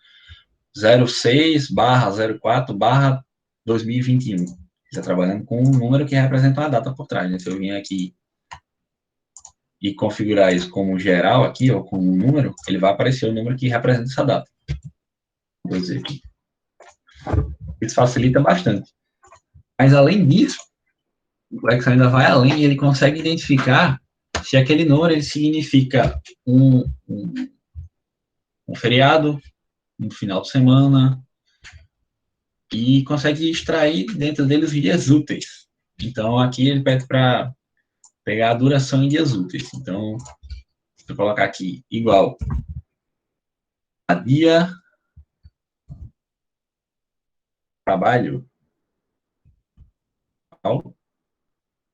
06/04/2021. Ele está trabalhando com um número que representa uma data por trás. Né? Se eu vier aqui e configurar isso como geral aqui, ou como um número, ele vai aparecer o número que representa essa data. Vou dizer aqui. Isso facilita bastante. Mas, além disso, o Excel ainda vai além e ele consegue identificar se aquele número ele significa um feriado, um final de semana, e consegue extrair dentro dele os dias úteis. Então, aqui ele pede para pegar a duração em dias úteis. Então, se eu colocar aqui igual a dia trabalho,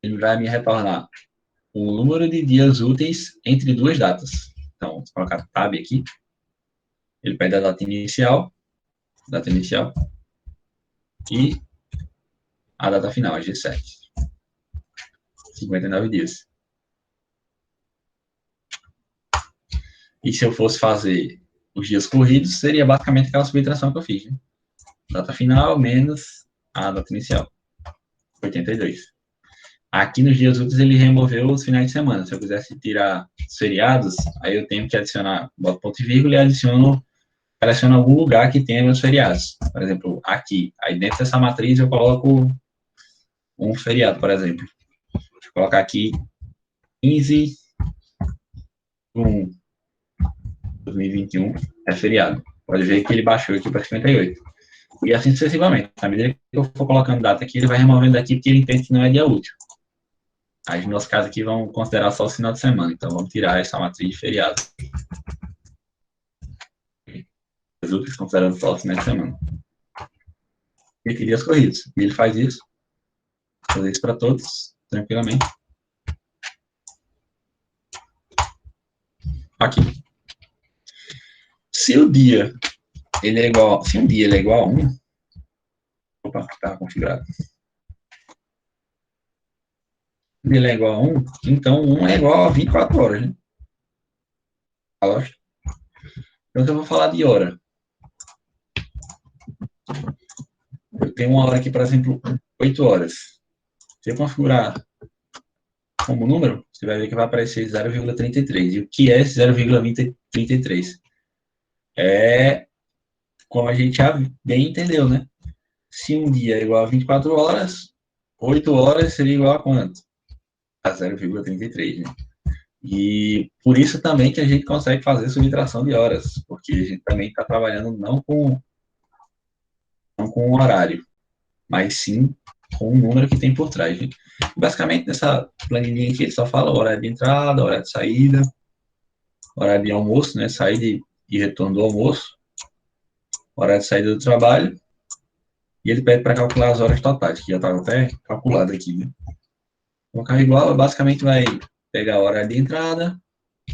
ele vai me retornar o número de dias úteis entre duas datas. Então, se eu colocar tab aqui, ele pede a data inicial e a data final, a G7. 59 dias. E se eu fosse fazer os dias corridos, seria basicamente aquela subtração que eu fiz. Né? Data final menos a data inicial. 82. Aqui nos dias úteis ele removeu os finais de semana. Se eu quisesse tirar os feriados, aí eu tenho que adicionar, boto ponto e vírgula e seleciono algum lugar que tenha meus feriados. Por exemplo, aqui. Aí dentro dessa matriz eu coloco um feriado, por exemplo. Vou colocar aqui 15 de 1 de 2021 é feriado. Pode ver que ele baixou aqui para 58. E assim sucessivamente. À medida que eu for colocando data aqui, ele vai removendo daqui porque ele entende que não é dia útil. Aí, no nosso caso aqui, vamos considerar só o final de semana. Então, vamos tirar essa matriz de feriado. Os úteis considerando só o final de semana. E aqui, dias corridos. E ele faz isso. Fazer isso para todos, tranquilamente. Aqui. Se um dia ele é igual a 1, opa, está configurado. Se ele é igual a 1, então 1 é igual a 24 horas, né? Então, eu vou falar de hora. Eu tenho uma hora aqui, por exemplo, 8 horas. Se eu configurar como número, você vai ver que vai aparecer 0,33. E o que é esse 0,33? É como a gente já bem entendeu, né? Se um dia é igual a 24 horas, 8 horas seria igual a quanto? A 0,33, né? E por isso também que a gente consegue fazer subtração de horas, porque a gente também está trabalhando não com o horário, mas sim com o número que tem por trás. Né? Basicamente, nessa planilhinha aqui, ele só fala horário de entrada, horário de saída, horário de almoço, né? Saída e retorno do almoço, horário de saída do trabalho, e ele pede para calcular as horas totais, que já estava até calculado aqui. Né? Colocar igual, basicamente vai pegar a hora de entrada,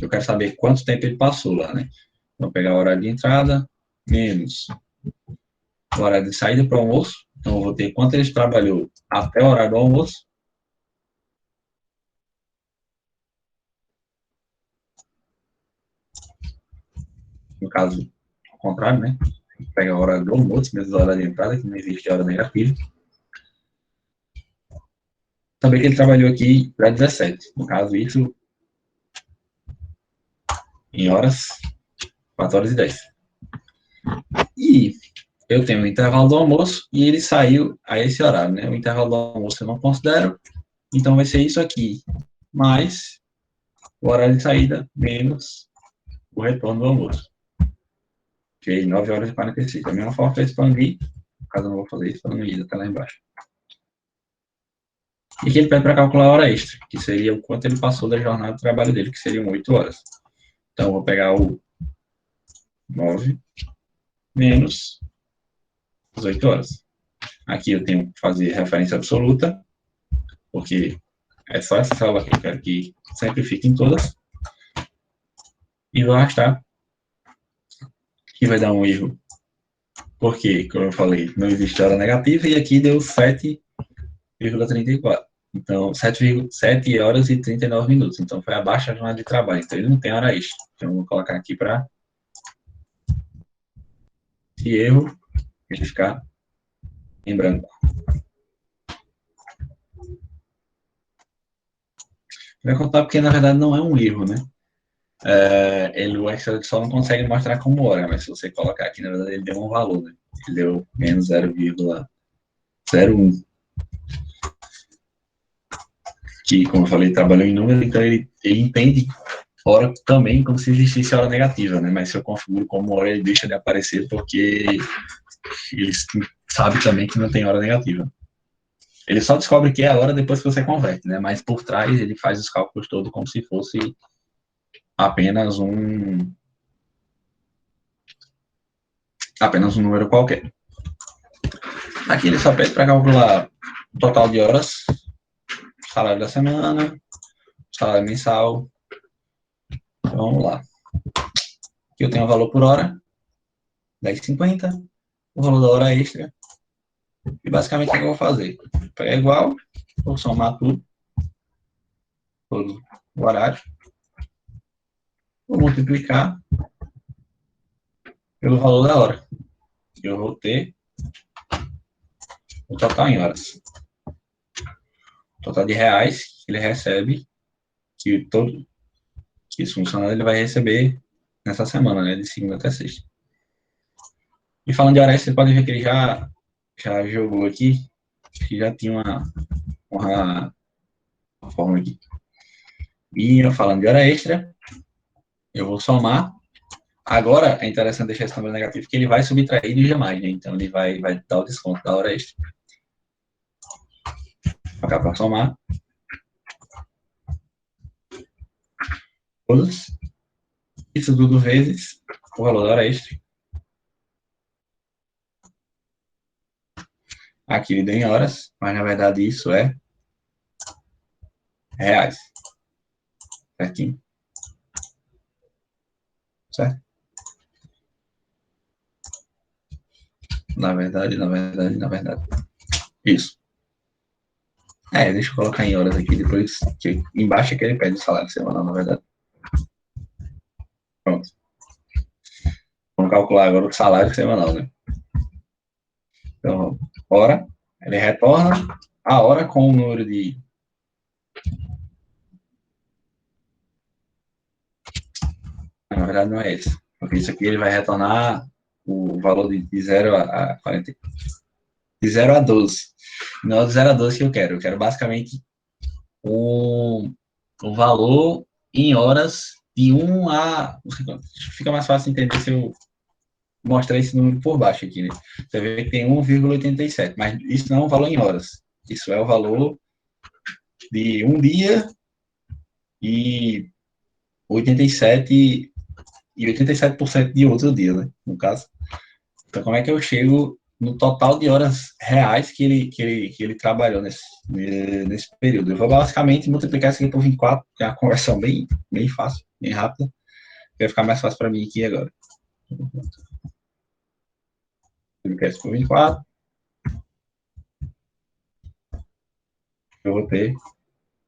eu quero saber quanto tempo ele passou lá, né? Vou pegar a hora de entrada, menos o horário de saída para o almoço, então eu vou ter quanto ele trabalhou até o horário do almoço, no caso, ao contrário, né? Pega a hora do almoço, menos a hora de entrada, que não existe hora negativa. Saber que ele trabalhou aqui para 17, no caso, isso em horas, 4 horas e 10. E eu tenho o intervalo do almoço e ele saiu a esse horário, né? O intervalo do almoço eu não considero, então vai ser isso aqui, mais o horário de saída, menos o retorno do almoço. Que é 9 horas e 46. Da mesma forma que eu expandi, caso eu não vou fazer isso, para não ir até lá embaixo. E aqui ele pede para calcular a hora extra, que seria o quanto ele passou da jornada de trabalho dele, que seriam 8 horas. Então, eu vou pegar o 9 menos as 8 horas. Aqui eu tenho que fazer referência absoluta, porque é só essa célula que eu quero que sempre fique em todas. E vou arrastar, que vai dar um erro, porque, como eu falei, não existe hora negativa, e aqui deu 7,34. Então, 7 horas e 39 minutos. Então, foi abaixo da jornada de trabalho. Então, ele não tem hora extra. Então, eu vou colocar aqui para esse erro ele ficar em branco. Vai contar porque, na verdade, não é um erro, né? O Excel só não consegue mostrar como hora, mas se você colocar aqui, na verdade, ele deu um valor, né? Ele deu menos 0,01. Que, como eu falei, trabalhou em número, então ele entende hora também como se existisse hora negativa, né? Mas se eu configuro como hora, ele deixa de aparecer porque ele sabe também que não tem hora negativa. Ele só descobre que é a hora depois que você converte, né? Mas por trás ele faz os cálculos todos como se fosse apenas um número qualquer. Aqui ele só pede para calcular o total de horas, salário da semana, salário mensal. Então, vamos lá. Aqui eu tenho o valor por hora, 10,50, o valor da hora extra. E basicamente o que eu vou fazer? Vou pegar igual, vou somar tudo, todo o horário, vou multiplicar pelo valor da hora. Eu vou ter o total em horas. O total de reais que ele recebe, que esse funcionário ele vai receber nessa semana, né, de segunda até sexta. E falando de hora extra, você pode ver que ele já jogou aqui, que já tinha uma forma aqui. E falando de hora extra, eu vou somar Agora, é interessante deixar esse número negativo, porque ele vai subtrair de demais, né? Então, ele vai dar o desconto da hora extra. Vou colocar para somar. Todos. Isso tudo vezes o valor da hora extra. Aqui ele deu em horas, mas na verdade isso é reais. Certinho? Certo? Na verdade. Isso. Deixa eu colocar em horas aqui, depois que embaixo é que ele pede o salário semanal, na verdade. Pronto. Vamos calcular agora o salário semanal, né? Então, hora, ele retorna a hora com o número de... Na verdade, não é esse. Porque isso aqui ele vai retornar o valor de 0 a 40. De 0 a 12. Não é de 0 a 12 que eu quero. Eu quero basicamente o valor em horas de 1 a... Fica mais fácil entender se eu mostrar esse número por baixo aqui, né? Você vê que tem 1,87, mas isso não é um valor em horas. Isso é o valor de um dia e 87% de outro dia, né? No caso. Então, como é que eu chego no total de horas reais que ele trabalhou nesse período? Eu vou basicamente multiplicar isso aqui por 24, que é uma conversão bem fácil, bem rápida. Vai ficar mais fácil para mim aqui agora. Multiplicar isso por 24. Eu vou ter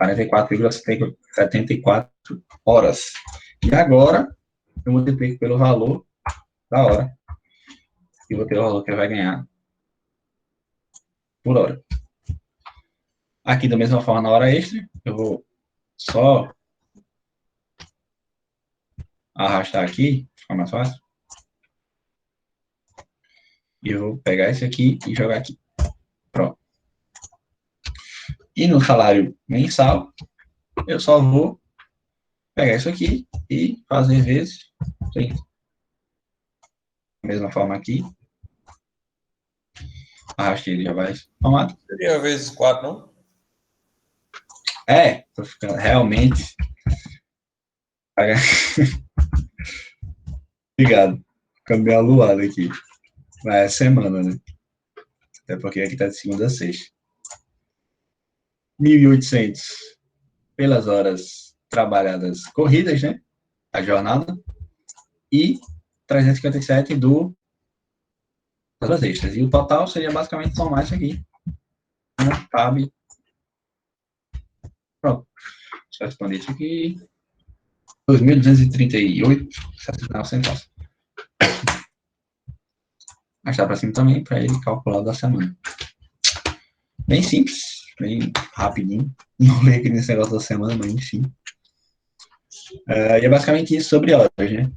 44,74 horas. E agora, eu multiplico pelo valor da hora. E vou ter o valor que ele vai ganhar por hora. Aqui, da mesma forma, na hora extra, eu vou só arrastar aqui, fica mais fácil. E eu vou pegar esse aqui e jogar aqui. Pronto. E no salário mensal, eu só vou pegar isso aqui e fazer vezes 30. Da mesma forma aqui. Arrastei, ele já vai formado. Seria vezes 4, não? Tô ficando realmente. Obrigado. Ficando meio aluado aqui. Mas é semana, né? Até porque aqui tá de segunda a sexta. 1.800 pelas horas trabalhadas corridas, né? A jornada. E 357 das horas extras. E o total seria basicamente somar isso aqui. Não cabe. Pronto. Só expandir isso aqui. 2.238,79 centavos. Arrastar para cima também, para ele calcular o da semana. Bem simples, bem rapidinho. Não leio aqui nesse negócio da semana, mas enfim. E é basicamente isso sobre horas, né?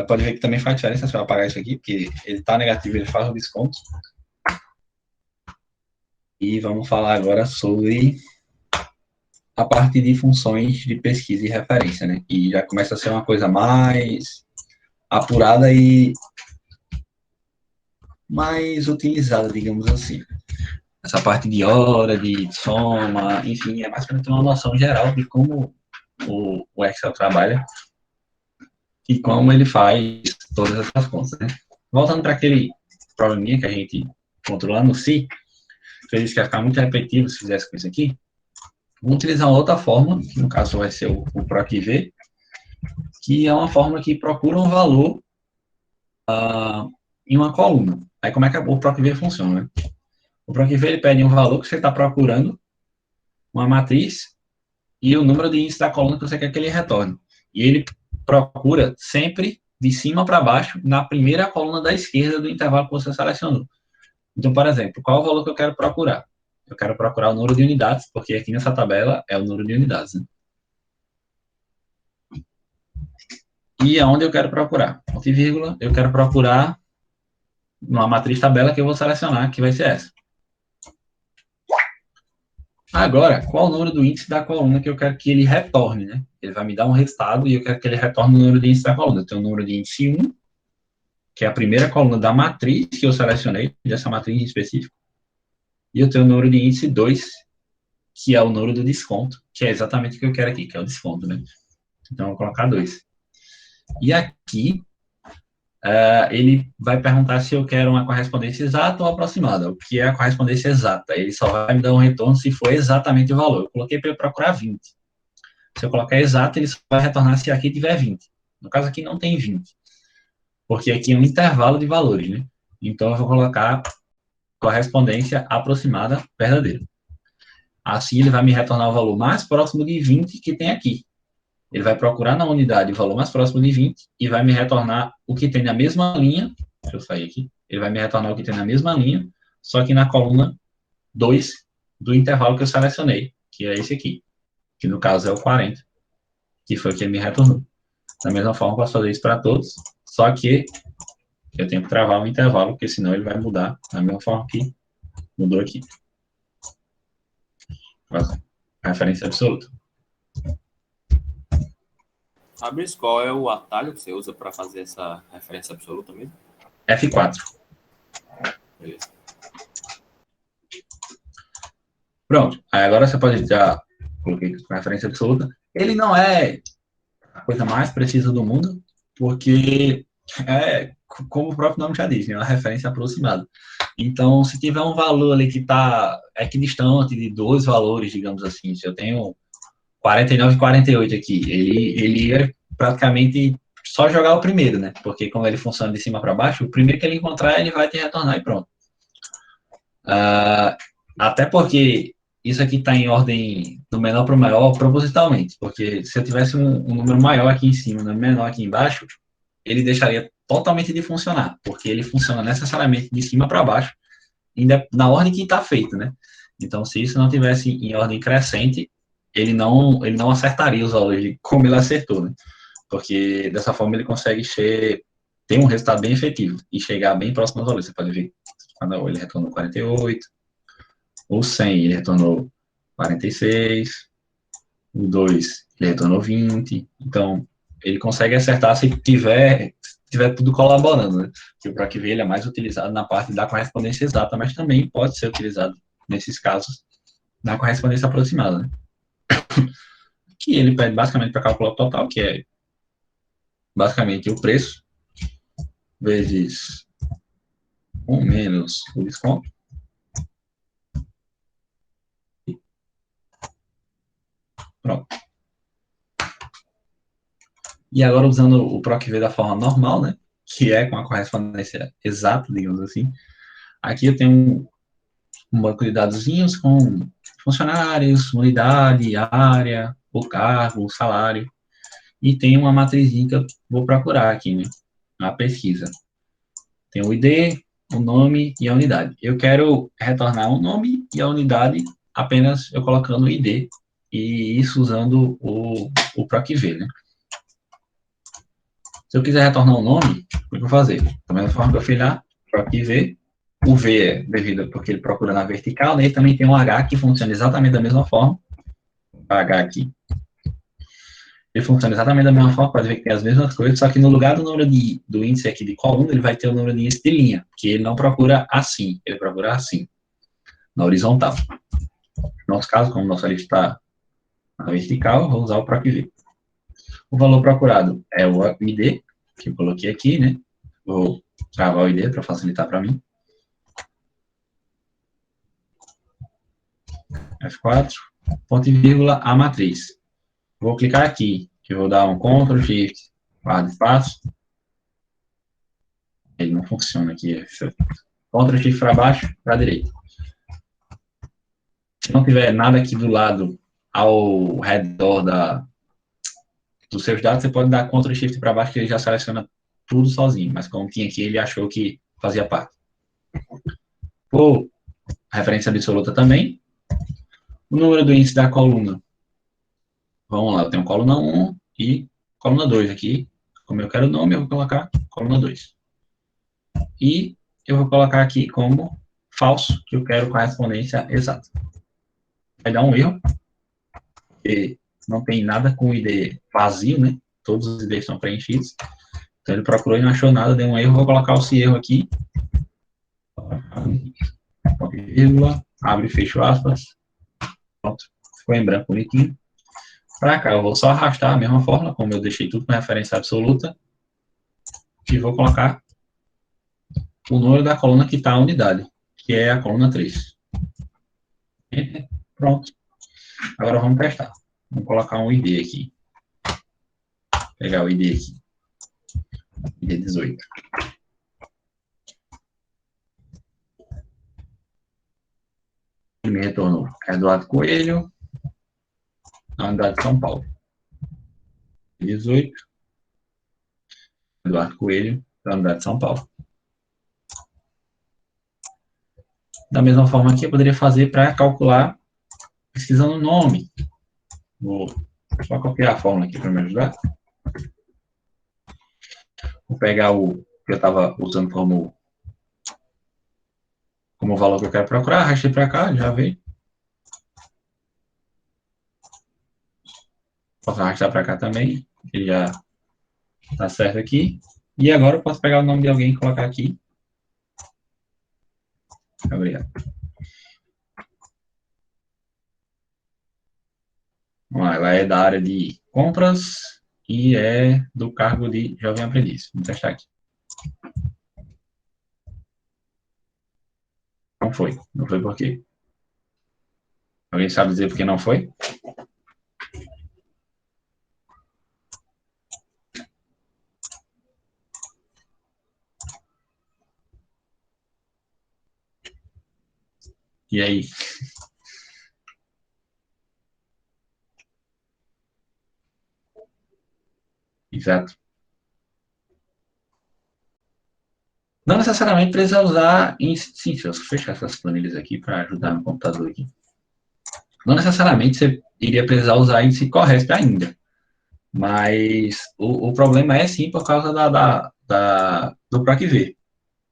Pode ver que também faz diferença se eu apagar isso aqui, porque ele está negativo, ele faz o desconto. E vamos falar agora sobre a parte de funções de pesquisa e referência, né? E já começa a ser uma coisa mais apurada e mais utilizada, digamos assim. Essa parte de hora, de soma, enfim, é mais para ter uma noção geral de como o Excel trabalha e como ele faz todas essas contas, né? Voltando para aquele probleminha que a gente controlando no Si, que eu disse que ia ficar muito repetitivo se fizesse com isso aqui, vamos utilizar uma outra fórmula, que no caso vai ser o PROC-V, que é uma fórmula que procura um valor em uma coluna. Aí como é que o PROC-V funciona, né? O PROC-V ele pede um valor que você está procurando, uma matriz, e o número de índice da coluna que você quer que ele retorne. E ele procura sempre de cima para baixo, na primeira coluna da esquerda do intervalo que você selecionou. Então, por exemplo, qual é o valor que eu quero procurar? Eu quero procurar o número de unidades, porque aqui nessa tabela é o número de unidades, né? E aonde eu quero procurar? Ponto e vírgula, eu quero procurar numa matriz tabela que eu vou selecionar, que vai ser essa. Agora, qual o número do índice da coluna que eu quero que ele retorne, né? Ele vai me dar um resultado e eu quero que ele retorne o número de índice da coluna. Eu tenho o número de índice 1, que é a primeira coluna da matriz que eu selecionei, dessa matriz em específico. E eu tenho o número de índice 2, que é o número do desconto, que é exatamente o que eu quero aqui, que é o desconto, né? Então, eu vou colocar 2. E aqui, ele vai perguntar se eu quero uma correspondência exata ou aproximada. O que é a correspondência exata? Ele só vai me dar um retorno se for exatamente o valor. Eu coloquei para ele procurar 20. Se eu colocar exato, ele só vai retornar se aqui tiver 20. No caso aqui não tem 20, porque aqui é um intervalo de valores, né? Então eu vou colocar correspondência aproximada verdadeira. Assim ele vai me retornar o valor mais próximo de 20 que tem aqui. Ele vai procurar na unidade o valor mais próximo de 20 e vai me retornar o que tem na mesma linha. Deixa eu sair aqui. Ele vai me retornar o que tem na mesma linha, só que na coluna 2 do intervalo que eu selecionei, que é esse aqui, que no caso é o 40, que foi o que ele me retornou. Da mesma forma, eu posso fazer isso para todos, só que eu tenho que travar um intervalo, porque senão ele vai mudar da mesma forma que mudou aqui. Referência absoluta. Fabrício, qual é o atalho que você usa para fazer essa referência absoluta mesmo? F4. Beleza. Pronto. Aí agora você pode já coloquei com referência absoluta. Ele não é a coisa mais precisa do mundo, porque é, como o próprio nome já diz, né, uma referência aproximada. Então, se tiver um valor ali que está equidistante de dois valores, digamos assim, se eu tenho 49 e 48 aqui, ele é praticamente só jogar o primeiro, né? Porque como ele funciona de cima para baixo, o primeiro que ele encontrar, ele vai te retornar e pronto. Até porque isso aqui está em ordem do menor para o maior propositalmente, porque se eu tivesse um número maior aqui em cima e um menor aqui embaixo, ele deixaria totalmente de funcionar, porque ele funciona necessariamente de cima para baixo, na ordem que está feito, né? Então, se isso não tivesse em ordem crescente, ele não acertaria os valores de como ele acertou, né? Porque dessa forma ele consegue ter um resultado bem efetivo e chegar bem próximo aos valores. Você pode ver, quando ele retornou 48, o 100 ele retornou 46, o 2 ele retornou 20. Então, ele consegue acertar se tiver tudo colaborando, né? Que o PROC-V ele é mais utilizado na parte da correspondência exata, mas também pode ser utilizado nesses casos na correspondência aproximada, né? Que ele pede basicamente para calcular o total, que é basicamente o preço vezes 1 menos o desconto. Pronto. E agora, usando o PROC-V da forma normal, né, que é com a correspondência exata, digamos assim, aqui eu tenho um banco de dados com funcionários, unidade, área, o cargo, o salário, e tem uma matrizinha que eu vou procurar aqui, né, na pesquisa. Tem o ID, o nome e a unidade. Eu quero retornar o nome e a unidade apenas eu colocando o ID, e isso usando o PROC-V, né. Se eu quiser retornar um nome, o que eu vou fazer? Da mesma forma que eu fui lá, PROC-V, o V é devido porque ele procura na vertical, né? E também tem um H que funciona exatamente da mesma forma. O H aqui. Ele funciona exatamente da mesma forma, pode ver que tem as mesmas coisas, só que no lugar do número do índice aqui de coluna, ele vai ter o número de índice de linha, que ele não procura assim, ele procura assim, na horizontal. No nosso caso, como nossa lista está na vertical, vou usar o PROC-V. O valor procurado é o ID, que eu coloquei aqui, né? Vou travar o ID para facilitar para mim. F4, ponto e vírgula, a matriz. Vou clicar aqui, que eu vou dar um Ctrl, Shift, barra de espaço. Ele não funciona aqui. Ctrl, Shift para baixo, para a direita. Se não tiver nada aqui do lado, ao redor dos seus dados, você pode dar Ctrl, Shift para baixo, que ele já seleciona tudo sozinho. Mas como tinha aqui, ele achou que fazia parte. Por referência absoluta também. O número do índice da coluna. Vamos lá, eu tenho coluna 1 e coluna 2 aqui. Como eu quero o nome, eu vou colocar coluna 2. E eu vou colocar aqui como falso, que eu quero correspondência exata. vai dar um erro, porque não tem nada com o ID vazio, né? Todos os IDs estão preenchidos. Então ele procurou e não achou nada, deu um erro. Vou colocar esse erro aqui. Vírgula, abre e fecha aspas. Pronto, ficou em branco bonitinho. Para cá, eu vou só arrastar a mesma fórmula, como eu deixei tudo com referência absoluta. E vou colocar o número da coluna que está a unidade, que é a coluna 3. Pronto. Agora vamos testar. Vamos colocar um ID aqui. Pegar o ID aqui. ID 18. Ele me retornou Eduardo Coelho, na unidade de São Paulo. 18. Eduardo Coelho, da unidade de São Paulo. Da mesma forma que eu poderia fazer para calcular, pesquisando o nome. Vou só copiar a fórmula aqui para me ajudar. Vou pegar o que eu estava usando como valor que eu quero procurar, arrastei para cá, já veio. Posso arrastar para cá também, ele já está certo aqui. E agora eu posso pegar o nome de alguém e colocar aqui. Obrigado. Vamos lá, ela é da área de compras e é do cargo de jovem aprendiz. Vamos testar aqui. Não foi. Não foi por quê? Alguém sabe dizer por que não foi? E aí? Exato. Não necessariamente precisa usar índice. Sim, se eu fechar essas planilhas aqui para ajudar no computador aqui. Não necessariamente você iria precisar usar índice CORRESP ainda. Mas o problema é sim por causa do PROC-V.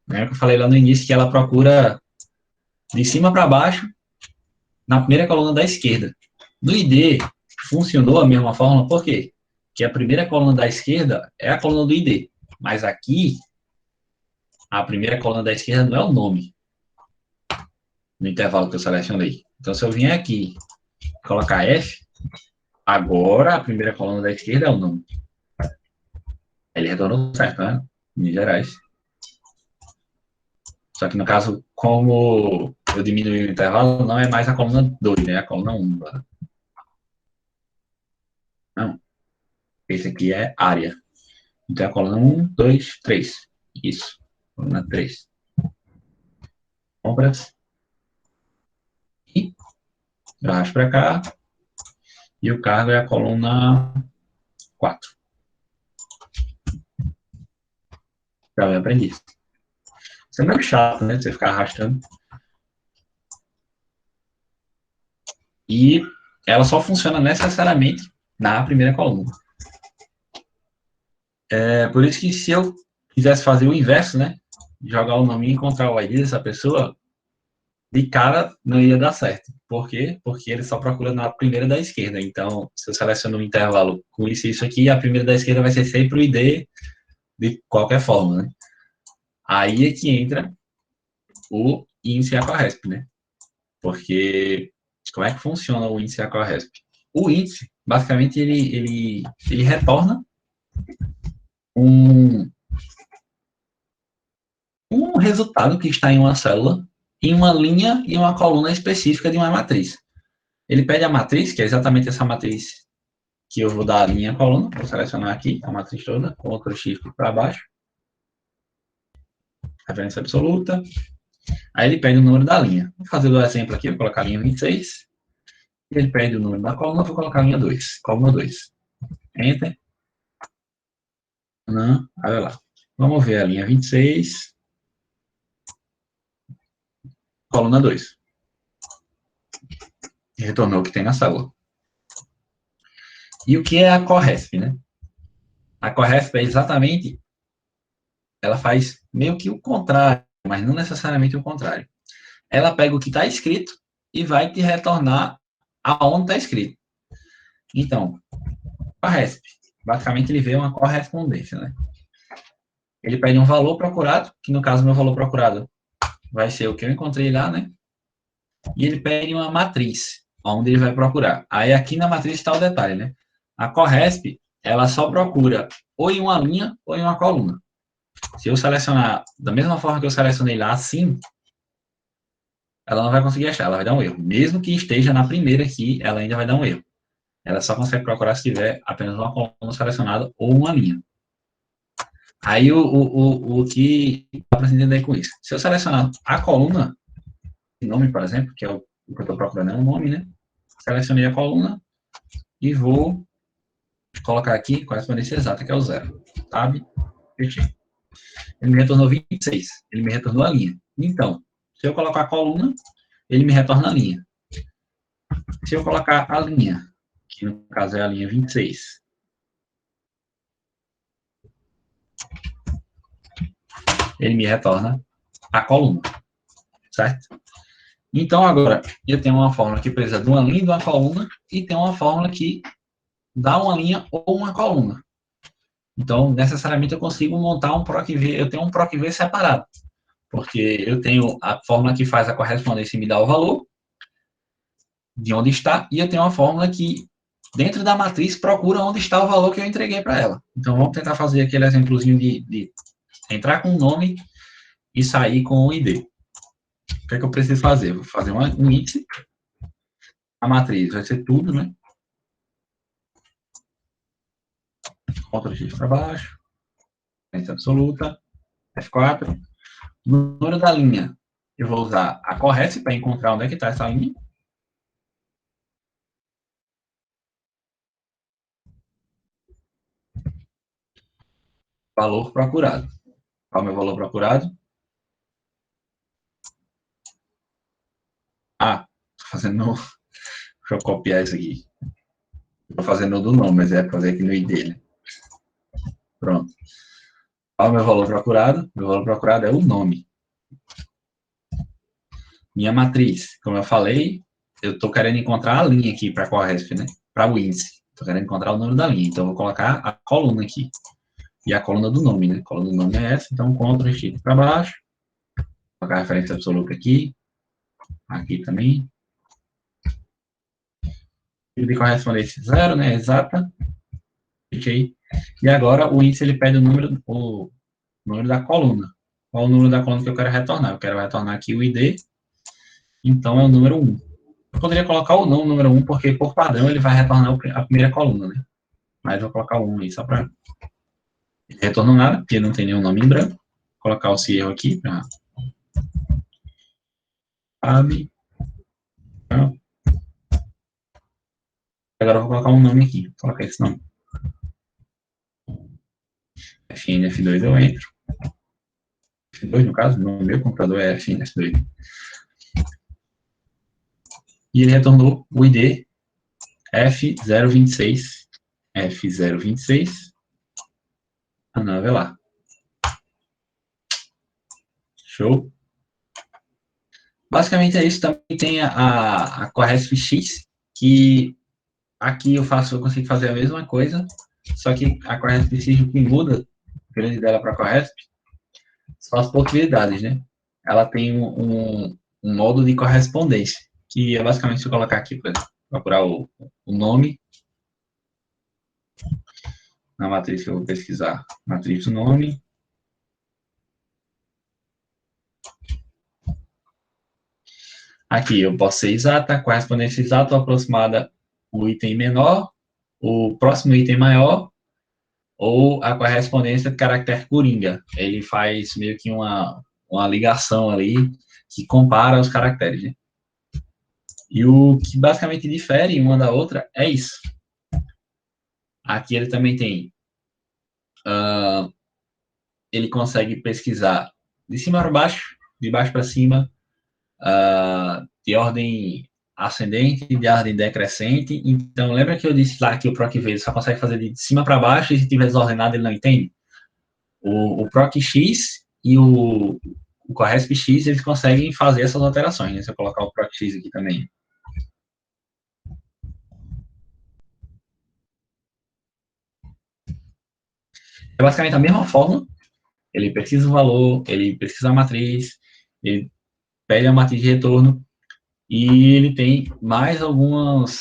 Né? Que eu falei lá no início que ela procura de cima para baixo na primeira coluna da esquerda. No ID, funcionou a mesma fórmula, por quê? Porque a primeira coluna da esquerda é a coluna do ID. Mas aqui, a primeira coluna da esquerda não é o nome no intervalo que eu selecionei. Então, se eu vier aqui e colocar F, agora a primeira coluna da esquerda é o nome. Ele retornou certo, né? Minas Gerais. Só que no caso, como eu diminui o intervalo, não é mais a coluna 2, né? É a coluna 1. Não. Esse aqui é área. Então é a coluna 1, 2, 3. Isso. Coluna 3. Compras. E eu arrasto para cá. E o cargo é a coluna 4. Já eu aprendi isso. Isso é meio chato, né? Você ficar arrastando. E ela só funciona necessariamente na primeira coluna. É por isso que se eu quisesse fazer o inverso, né? Jogar o nome e encontrar o ID dessa pessoa, de cara não ia dar certo. Por quê? Porque ele só procura na primeira da esquerda. Então, se eu seleciono um intervalo com isso e isso aqui, a primeira da esquerda vai ser sempre o ID de qualquer forma, né? Aí é que entra o índice ACORRESP, né? Porque como é que funciona o índice ACORRESP? O índice, basicamente, ele retorna um resultado que está em uma célula, em uma linha e uma coluna específica de uma matriz. Ele pede a matriz, que é exatamente essa matriz que eu vou dar a linha e a coluna. Vou selecionar aqui a matriz toda, Ctrl Shift para baixo. Referência absoluta. Aí ele pede o número da linha. Vou fazer o exemplo aqui, vou colocar a linha 26. E ele pede o número da coluna, vou colocar a linha 2. Coluna 2. Enter. Não, olha lá. Vamos ver a linha 26. Coluna 2. Retornou o que tem na célula. E o que é a CORRESP, né? A CORRESP é exatamente, ela faz meio que o contrário, mas não necessariamente o contrário. Ela pega o que está escrito e vai te retornar aonde está escrito. Então, CORRESP, basicamente ele vê uma correspondência, né? Ele pede um valor procurado, que no caso meu valor procurado vai ser o que eu encontrei lá, né? E ele pede uma matriz, onde ele vai procurar. Aí aqui na matriz está o detalhe, né? A CORRESP, ela só procura ou em uma linha ou em uma coluna. Se eu selecionar da mesma forma que eu selecionei lá, assim, ela não vai conseguir achar, ela vai dar um erro. Mesmo que esteja na primeira aqui, ela ainda vai dar um erro. Ela só consegue procurar se tiver apenas uma coluna selecionada ou uma linha. Aí o que dá para entender com isso? Se eu selecionar a coluna, nome, por exemplo, que é o que eu estou procurando, é um nome, né? Selecionei a coluna e vou colocar aqui correspondência exata, que é o 0. Tab, fechei. Ele me retornou 26. Ele me retornou a linha. Então, se eu colocar a coluna, ele me retorna a linha. Se eu colocar a linha, que no caso é a linha 26, ele me retorna a coluna, certo? Então, agora, eu tenho uma fórmula que precisa de uma linha e de uma coluna, e tem uma fórmula que dá uma linha ou uma coluna. Então, necessariamente, eu consigo montar um PROC-V, eu tenho um PROC-V separado, porque eu tenho a fórmula que faz a correspondência e me dá o valor, de onde está, e eu tenho uma fórmula que, dentro da matriz, procura onde está o valor que eu entreguei para ela. Então, vamos tentar fazer aquele exemplozinho de entrar com o nome e sair com o ID. O que é que eu preciso fazer? Vou fazer um índice. A matriz vai ser tudo, né? Ctrl X para baixo. Referência absoluta. F4. Número da linha. Eu vou usar a CORRESP para encontrar onde é que está essa linha. Valor procurado. Qual é o meu valor procurado? Ah, estou fazendo... Deixa eu copiar isso aqui. Estou fazendo do nome, mas é para fazer aqui no ID, né? Pronto. Qual é o meu valor procurado? Meu valor procurado é o nome. Minha matriz, como eu falei, eu estou querendo encontrar a linha aqui para a CORRESP, né? Para o índice. Estou querendo encontrar o número da linha. Então, eu vou colocar a coluna aqui. E a coluna do nome, né? A coluna do nome é essa. Então, Ctrl Shift para baixo. Vou colocar a referência absoluta aqui. Aqui também. Ele correspondência 0, né? Exata. Cliquei. E agora, o índice, ele pede o número da coluna. Qual o número da coluna que eu quero retornar? Eu quero retornar aqui o ID. Então, é o número 1. Eu poderia colocar ou não o número 1, porque por padrão ele vai retornar a primeira coluna, né? Mas eu vou colocar o 1 aí, só para... Ele retornou nada, porque não tem nenhum nome em branco. Vou colocar esse erro aqui para... Tab. Agora eu vou colocar um nome aqui. Vou colocar esse nome. FNF2 eu entro. F2, no caso, no meu computador é FNF2. E ele retornou o ID F026. F026. Anavelar. Show. Basicamente é isso. Também tem a CORRESP X, que aqui eu consigo fazer a mesma coisa, só que a CORRESP X, o que muda, grande dela para a CORRESP, são as possibilidades, né? Ela tem um modo de correspondência, que é basicamente se eu colocar aqui, por exemplo, procurar o nome, na matriz que eu vou pesquisar, matriz do nome. Aqui eu posso ser exata, correspondência exata ou aproximada, o item menor, o próximo item maior, ou a correspondência de caractere coringa. Ele faz meio que uma ligação ali que compara os caracteres, né? E o que basicamente difere uma da outra é isso. Aqui ele também tem... ele consegue pesquisar de cima para baixo, de baixo para cima, de ordem ascendente e de ordem decrescente. Então, lembra que eu disse lá que o PROC-V só consegue fazer de cima para baixo e se tiver desordenado ele não entende? O PROC-X e o CORRESP-X, eles conseguem fazer essas alterações, né? Se eu colocar o PROC-X aqui também. É basicamente a mesma fórmula. Ele precisa o valor, ele precisa a matriz, ele pede a matriz de retorno, e ele tem mais algumas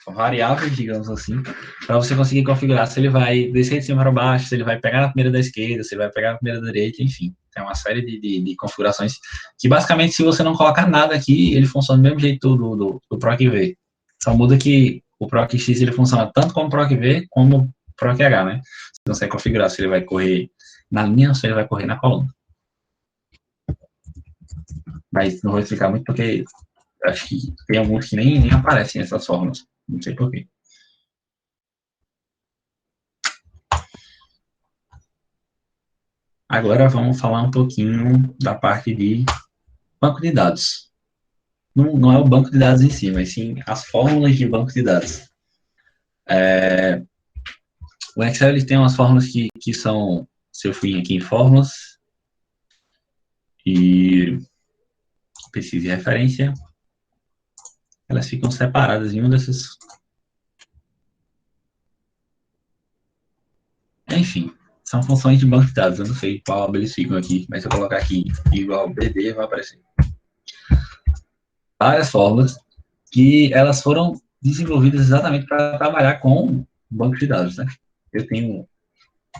variáveis, digamos assim, para você conseguir configurar se ele vai descer de cima para baixo, se ele vai pegar na primeira da esquerda, se ele vai pegar na primeira da direita, enfim. Tem uma série de configurações que, basicamente, se você não colocar nada aqui, ele funciona do mesmo jeito do PROC-V. Só muda que o PROC-X ele funciona tanto como o PROC-V como o PROC-H, né? Você consegue configurar se ele vai correr na linha ou se ele vai correr na coluna. Mas não vou explicar muito porque acho que tem alguns que nem aparecem essas fórmulas. Não sei porquê. Agora vamos falar um pouquinho da parte de banco de dados. Não é o banco de dados em si, mas sim as fórmulas de banco de dados. O Excel ele tem umas fórmulas que são, se eu fui aqui em fórmulas, e pesquisa e referência, elas ficam separadas em um desses. Enfim, são funções de banco de dados. Eu não sei qual eles ficam aqui, mas se eu colocar aqui igual BD, vai aparecer. Várias fórmulas que elas foram desenvolvidas exatamente para trabalhar com banco de dados, né? Eu tenho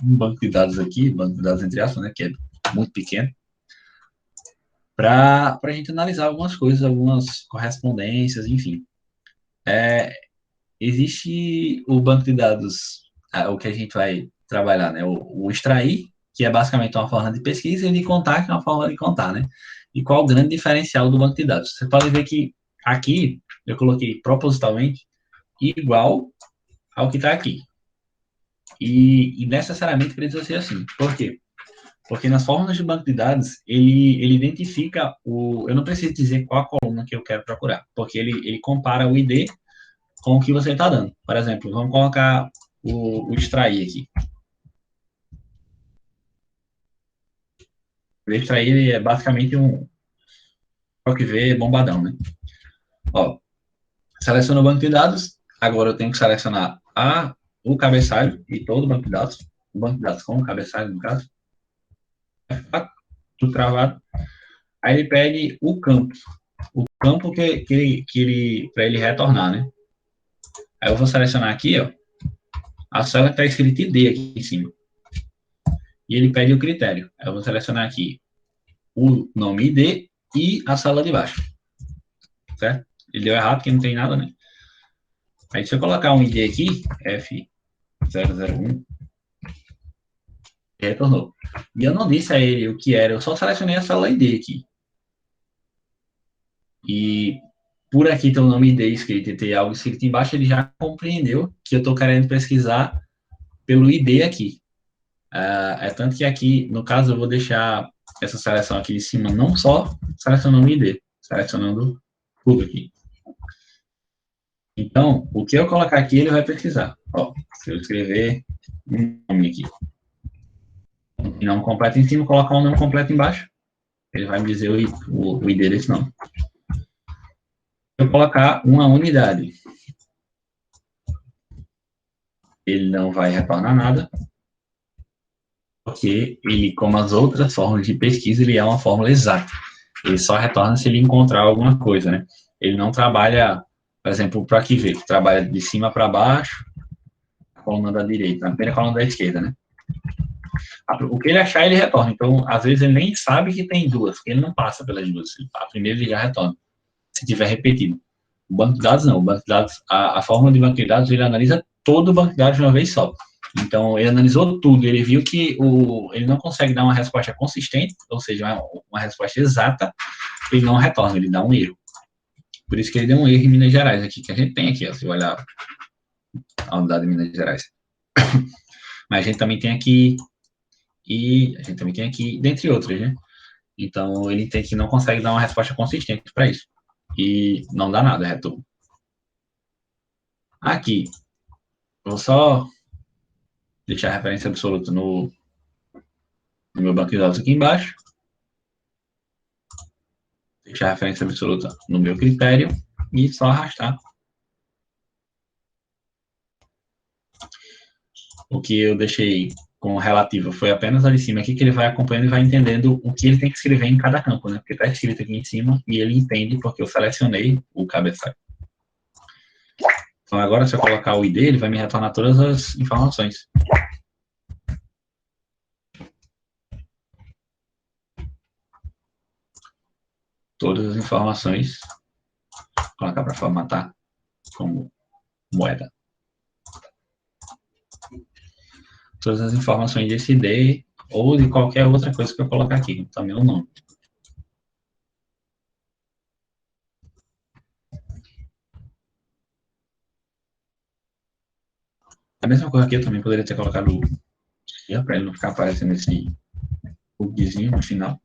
um banco de dados aqui, banco de dados entre aspas, né, que é muito pequeno, para a gente analisar algumas coisas, algumas correspondências, enfim. Existe o banco de dados, o que a gente vai trabalhar, né? O extrair, que é basicamente uma forma de pesquisa, e de contar, que é uma forma de contar, né? E qual o grande diferencial do banco de dados? Você pode ver que aqui eu coloquei propositalmente igual ao que está aqui. E necessariamente precisa ser assim. Por quê? Porque nas fórmulas de banco de dados, ele identifica eu não preciso dizer qual a coluna que eu quero procurar, porque ele compara o ID com o que você está dando. Por exemplo, vamos colocar o extrair aqui. O extrair é basicamente um PROC-V bombadão, né? Ó, seleciono o banco de dados, agora eu tenho que selecionar o cabeçalho e todo o banco de dados, o banco de dados com o cabeçalho, no caso. Tudo travado. Aí ele pede o campo que ele para ele retornar, né? Aí eu vou selecionar aqui, ó, a célula que está escrito ID aqui em cima. E ele pede o critério. Aí eu vou selecionar aqui o nome ID e a célula de baixo. Certo? Ele deu errado porque não tem nada, né? Aí se eu colocar um ID aqui, F001, retornou. E eu não disse a ele o que era, eu só selecionei a célula ID aqui. E por aqui tem o nome ID escrito e tem algo escrito embaixo, ele já compreendeu que eu estou querendo pesquisar pelo ID aqui. É tanto que aqui, no caso, eu vou deixar essa seleção aqui de cima, não só selecionando o ID, selecionando tudo aqui. Então, o que eu colocar aqui, ele vai pesquisar. Ó, se eu escrever um nome aqui, e nome completo em cima, colocar um nome completo embaixo, ele vai me dizer o ID desse nome. Se eu colocar uma unidade, ele não vai retornar nada, porque ele, como as outras fórmulas de pesquisa, ele é uma fórmula exata. Ele só retorna se ele encontrar alguma coisa, né? Ele não trabalha, por exemplo, para aqui ver, que trabalha de cima para baixo, a coluna da direita, a primeira coluna da esquerda, né? O que ele achar, ele retorna. Então, às vezes, ele nem sabe que tem duas, porque ele não passa pelas duas. A primeira ele já retorna, se tiver repetido. O banco de dados, não. O banco de dados, a fórmula de banco de dados, ele analisa todo o banco de dados de uma vez só. Então, ele analisou tudo, ele viu que ele não consegue dar uma resposta consistente, ou seja, uma resposta exata, ele não retorna, ele dá um erro. Por isso que ele deu um erro em Minas Gerais aqui, que a gente tem aqui, ó, se eu olhar a unidade de Minas Gerais. Mas a gente também tem aqui, e a gente também tem aqui, dentre outras, né? Então, ele tem que não consegue dar uma resposta consistente para isso. E não dá nada, retorno. Aqui, vou só deixar a referência absoluta no meu banco de dados aqui embaixo. Deixar a referência absoluta no meu critério e só arrastar. o que eu deixei como relativo foi apenas ali em cima aqui, que ele vai acompanhando e vai entendendo o que ele tem que escrever em cada campo, né? Porque está escrito aqui em cima e ele entende porque eu selecionei o cabeçalho. Então, agora, se eu colocar o ID, ele vai me retornar todas as informações. Todas as informações. Vou colocar para formatar como moeda. Todas as informações desse ID ou de qualquer outra coisa que eu colocar aqui, também o nome. A mesma coisa aqui eu também poderia ter colocado para ele não ficar aparecendo esse bugzinho no final.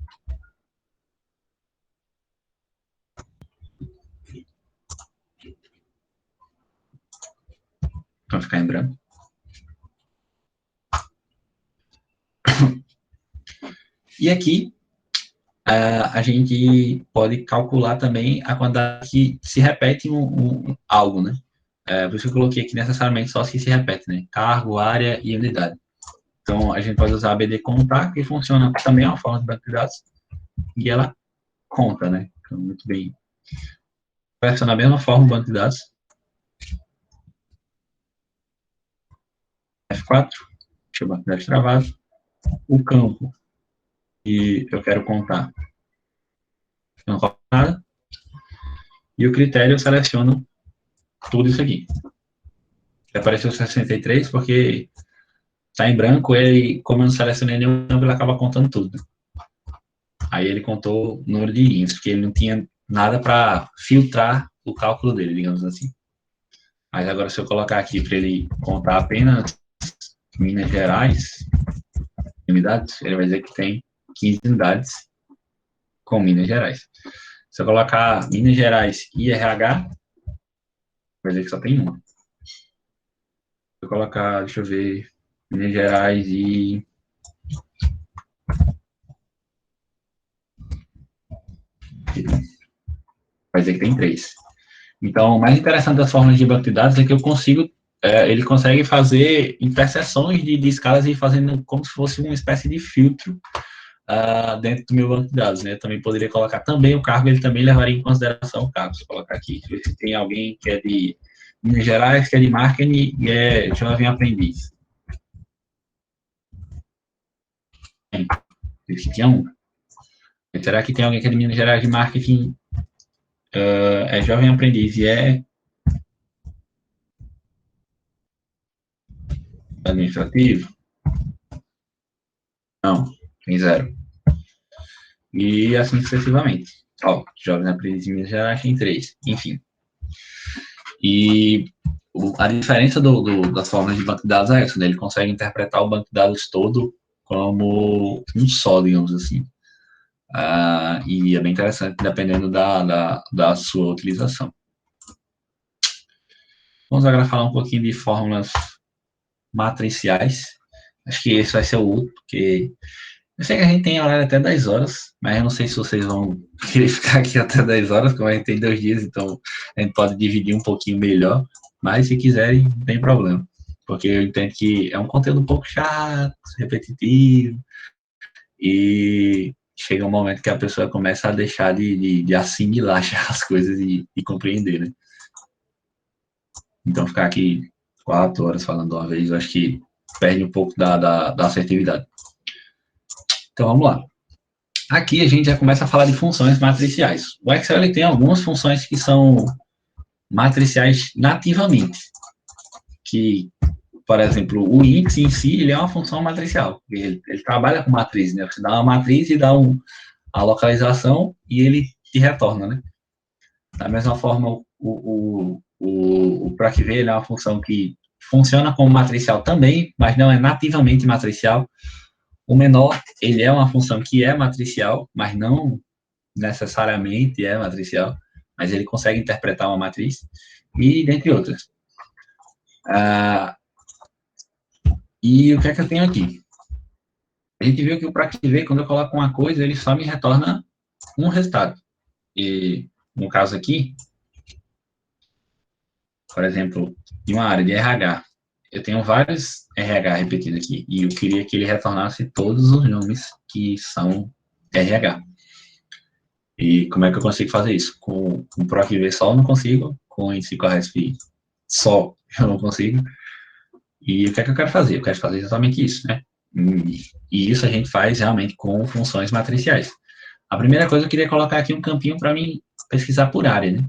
Para ficar em branco. E aqui, a gente pode calcular também a quantidade que se repete algo, né? Por isso que eu coloquei aqui necessariamente só se repete, né? Cargo, área e unidade. Então, a gente pode usar a BD contar, que funciona também, é uma forma de banco de dados, e ela conta, né? Então, muito bem. Funciona da mesma forma o banco de dados. F4, deixa o banco de dados travado. O campo, e eu quero contar, não coloco nada. E o critério, eu seleciono tudo isso aqui. Apareceu 63 porque está em branco, ele, como eu não selecionei nenhum, ele acaba contando tudo. Aí ele contou o número de índices, porque ele não tinha nada para filtrar o cálculo dele, digamos assim. Mas agora, se eu colocar aqui para ele contar apenas Minas Gerais, unidades, ele vai dizer que tem 15 unidades com Minas Gerais. Se eu colocar Minas Gerais e RH, vai dizer que só tem uma. Se eu colocar, deixa eu ver, Minas Gerais e vai dizer que tem 3. Então, o mais interessante das formas de banco de dados é que eu consigo, ele consegue fazer interseções de escalas e fazendo como se fosse uma espécie de filtro dentro do meu banco de dados, né? Eu também poderia colocar também o cargo, ele também levaria em consideração o cargo. Se eu colocar aqui, ver se tem alguém que é de Minas Gerais, que é de marketing e é jovem aprendiz. Tem. Esse tinha um. Será que tem alguém que é de Minas Gerais de marketing, é jovem aprendiz e é administrativo? Não, tem 0. E assim sucessivamente. Ó, jovens aprendizes em Minas Gerais tem 3. Enfim. E a diferença das formas de banco de dados é essa, né? Ele consegue interpretar o banco de dados todo como um só, digamos assim. E é bem interessante, dependendo da sua utilização. Vamos agora falar um pouquinho de fórmulas matriciais. Acho que esse vai ser o último, porque eu sei que a gente tem horário até 10 horas, mas eu não sei se vocês vão querer ficar aqui até 10 horas, como a gente tem 2 dias, então a gente pode dividir um pouquinho melhor, mas se quiserem, não tem problema, porque eu entendo que é um conteúdo um pouco chato, repetitivo, e chega um momento que a pessoa começa a deixar de assimilar as coisas e compreender, né? Então ficar aqui 4 horas falando de uma vez, eu acho que perde um pouco da assertividade. Então, vamos lá. Aqui a gente já começa a falar de funções matriciais. O Excel ele tem algumas funções que são matriciais nativamente. Que, por exemplo, o índice em si, ele é uma função matricial. Ele trabalha com matriz, né? Você dá uma matriz e dá a localização e ele te retorna, né? Da mesma forma, o PROC-V ele é uma função que funciona como matricial também, mas não é nativamente matricial. O menor, ele é uma função que é matricial, mas não necessariamente é matricial, mas ele consegue interpretar uma matriz, e dentre outras. E o que é que eu tenho aqui? A gente viu que o PROC-V, quando eu coloco uma coisa, ele só me retorna um resultado. E, no caso aqui, por exemplo, de uma área de RH, eu tenho vários RH repetidos aqui, e eu queria que ele retornasse todos os nomes que são RH. E como é que eu consigo fazer isso? Com o ProArchive só eu não consigo, com o InsiCorresp só eu não consigo. E o que é que eu quero fazer? Eu quero fazer exatamente isso, né? E isso a gente faz realmente com funções matriciais. A primeira coisa, eu queria colocar aqui um campinho para mim pesquisar por área, né?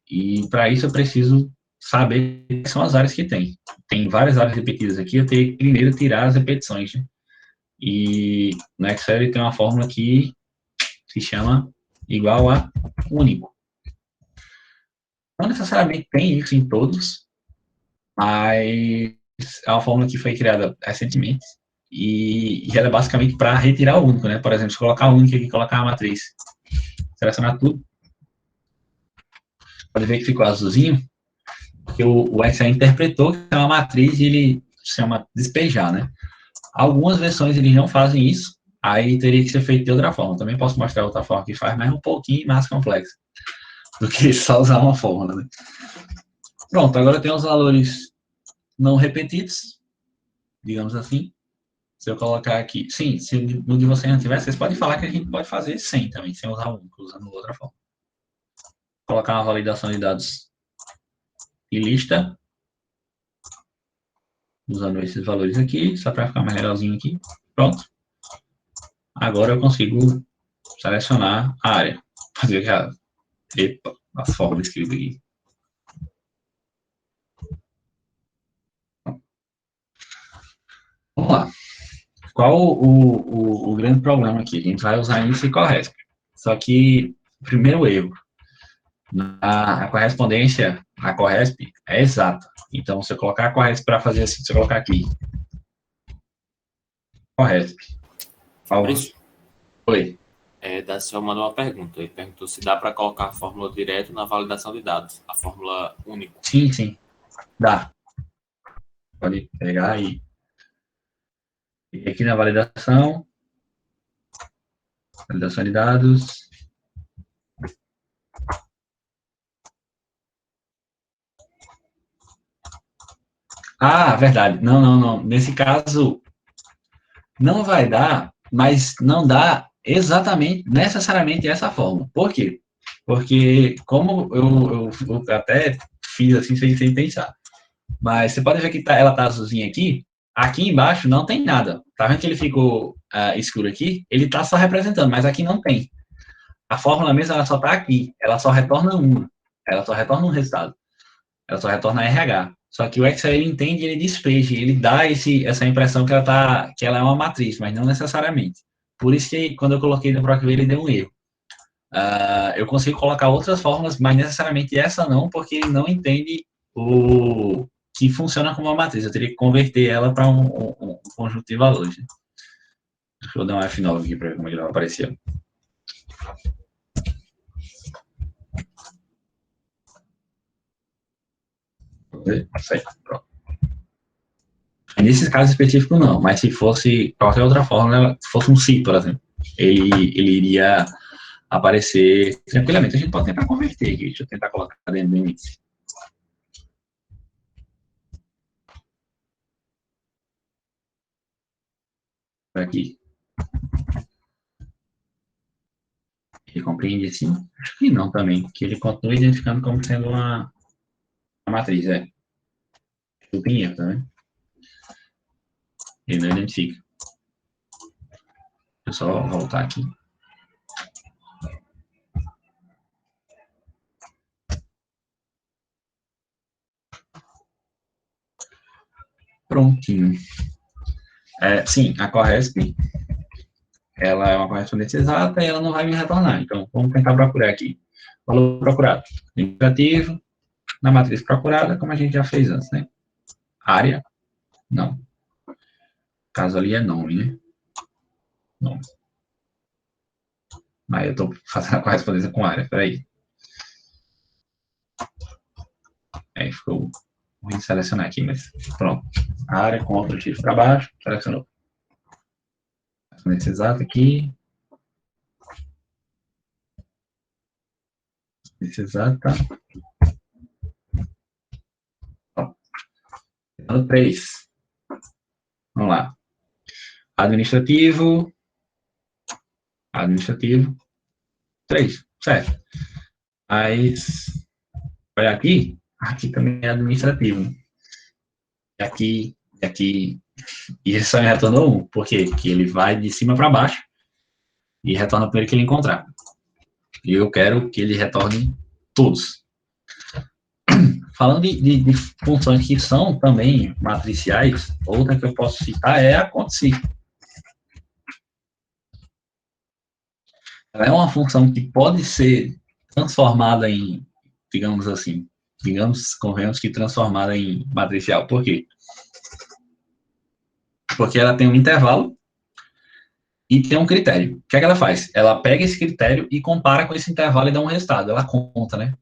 E para isso eu preciso saber quais são as áreas que tem. Tem várias áreas repetidas aqui, eu tenho que primeiro tirar as repetições, né? E no Excel ele tem uma fórmula que se chama igual a único. Não necessariamente tem isso em todos, mas é uma fórmula que foi criada recentemente e ela é basicamente para retirar o único, né? Por exemplo, se colocar o único aqui, colocar a matriz, selecionar tudo, pode ver que ficou azulzinho, porque o Excel interpretou que é uma matriz e ele chama despejar, né? Algumas versões eles não fazem isso, aí teria que ser feito de outra forma. Também posso mostrar outra forma que faz, mas é um pouquinho mais complexo do que só usar uma fórmula, né? Pronto, agora tem os valores não repetidos, digamos assim. Se eu colocar aqui, sim, se no de vocês não tiver, vocês podem falar que a gente pode fazer sem também, sem usar um, usando outra forma. Colocar uma validação de dados e lista, usando esses valores aqui, só para ficar mais legalzinho aqui. Pronto. Agora eu consigo selecionar a área. Fazer as formas que eu aqui. Vamos lá. Qual o grande problema aqui? A gente vai usar isso e Corresp. Só que, primeiro erro, a correspondência, a Corresp é exata. Então, se eu colocar a Corresp para fazer assim, se eu colocar aqui, Corresp. Fabrício, Oi. da só mandou uma pergunta. Ele perguntou se dá para colocar a fórmula direto na validação de dados, a fórmula único. Sim, sim. Dá. Pode pegar e aqui na validação de dados. Ah, verdade. Não, não, não. Nesse caso, não vai dar, mas não dá exatamente, necessariamente essa forma. Por quê? Porque, como eu até fiz assim sem pensar, mas você pode ver que ela tá azulzinha aqui, aqui embaixo não tem nada. Tá vendo que ele ficou escuro aqui? Ele tá só representando, mas aqui não tem. A fórmula mesmo, ela só tá aqui, ela só retorna um, ela só retorna um resultado, ela só retorna RH. Só que o Excel, ele entende, ele despeja, ele dá essa impressão que ela é uma matriz, mas não necessariamente. Por isso que quando eu coloquei no ProArchive, ele deu um erro. Eu consigo colocar outras fórmulas, mas necessariamente essa não, porque ele não entende o que funciona como uma matriz. Eu teria que converter ela para um conjunto de valores. Deixa eu dar um F9 aqui para ver como ele vai aparecer. Certo, pronto. Nesse caso específico, não, mas se fosse qualquer outra fórmula, se fosse um si, por exemplo, ele iria aparecer tranquilamente. A gente pode tentar converter aqui, deixa eu tentar colocar dentro do índice. Aqui. Ele compreende assim? Acho que não também, que ele continua identificando como sendo uma matriz, Tudo em erro, tá vendo? Ele não identifica. Deixa eu só voltar aqui. Prontinho. Sim, a Corresp, ela é uma correspondência exata e ela não vai me retornar. Então, vamos tentar procurar aqui. Valor procurado. Indicativo, na matriz procurada, como a gente já fez antes, né? Área, não. O caso ali é nome, né? Nome. Mas eu estou fazendo a correspondência com área, peraí. Ficou ruim de selecionar aqui, mas pronto. Área, Ctrl, tiro para baixo, selecionou. Correspondência exata aqui. Correspondência exata. 3. Vamos lá. Administrativo, 3, certo. Mas, olha aqui também é administrativo. E aqui, e ele só retornou 1, por quê? Porque ele vai de cima para baixo e retorna o primeiro que ele encontrar. E eu quero que ele retorne todos. Falando de funções que são também matriciais, outra que eu posso citar é a conta-si. Ela é uma função que pode ser transformada em, digamos assim, convenhamos que transformada em matricial. Por quê? Porque ela tem um intervalo e tem um critério. O que é que ela faz? Ela pega esse critério e compara com esse intervalo e dá um resultado. Ela conta, né?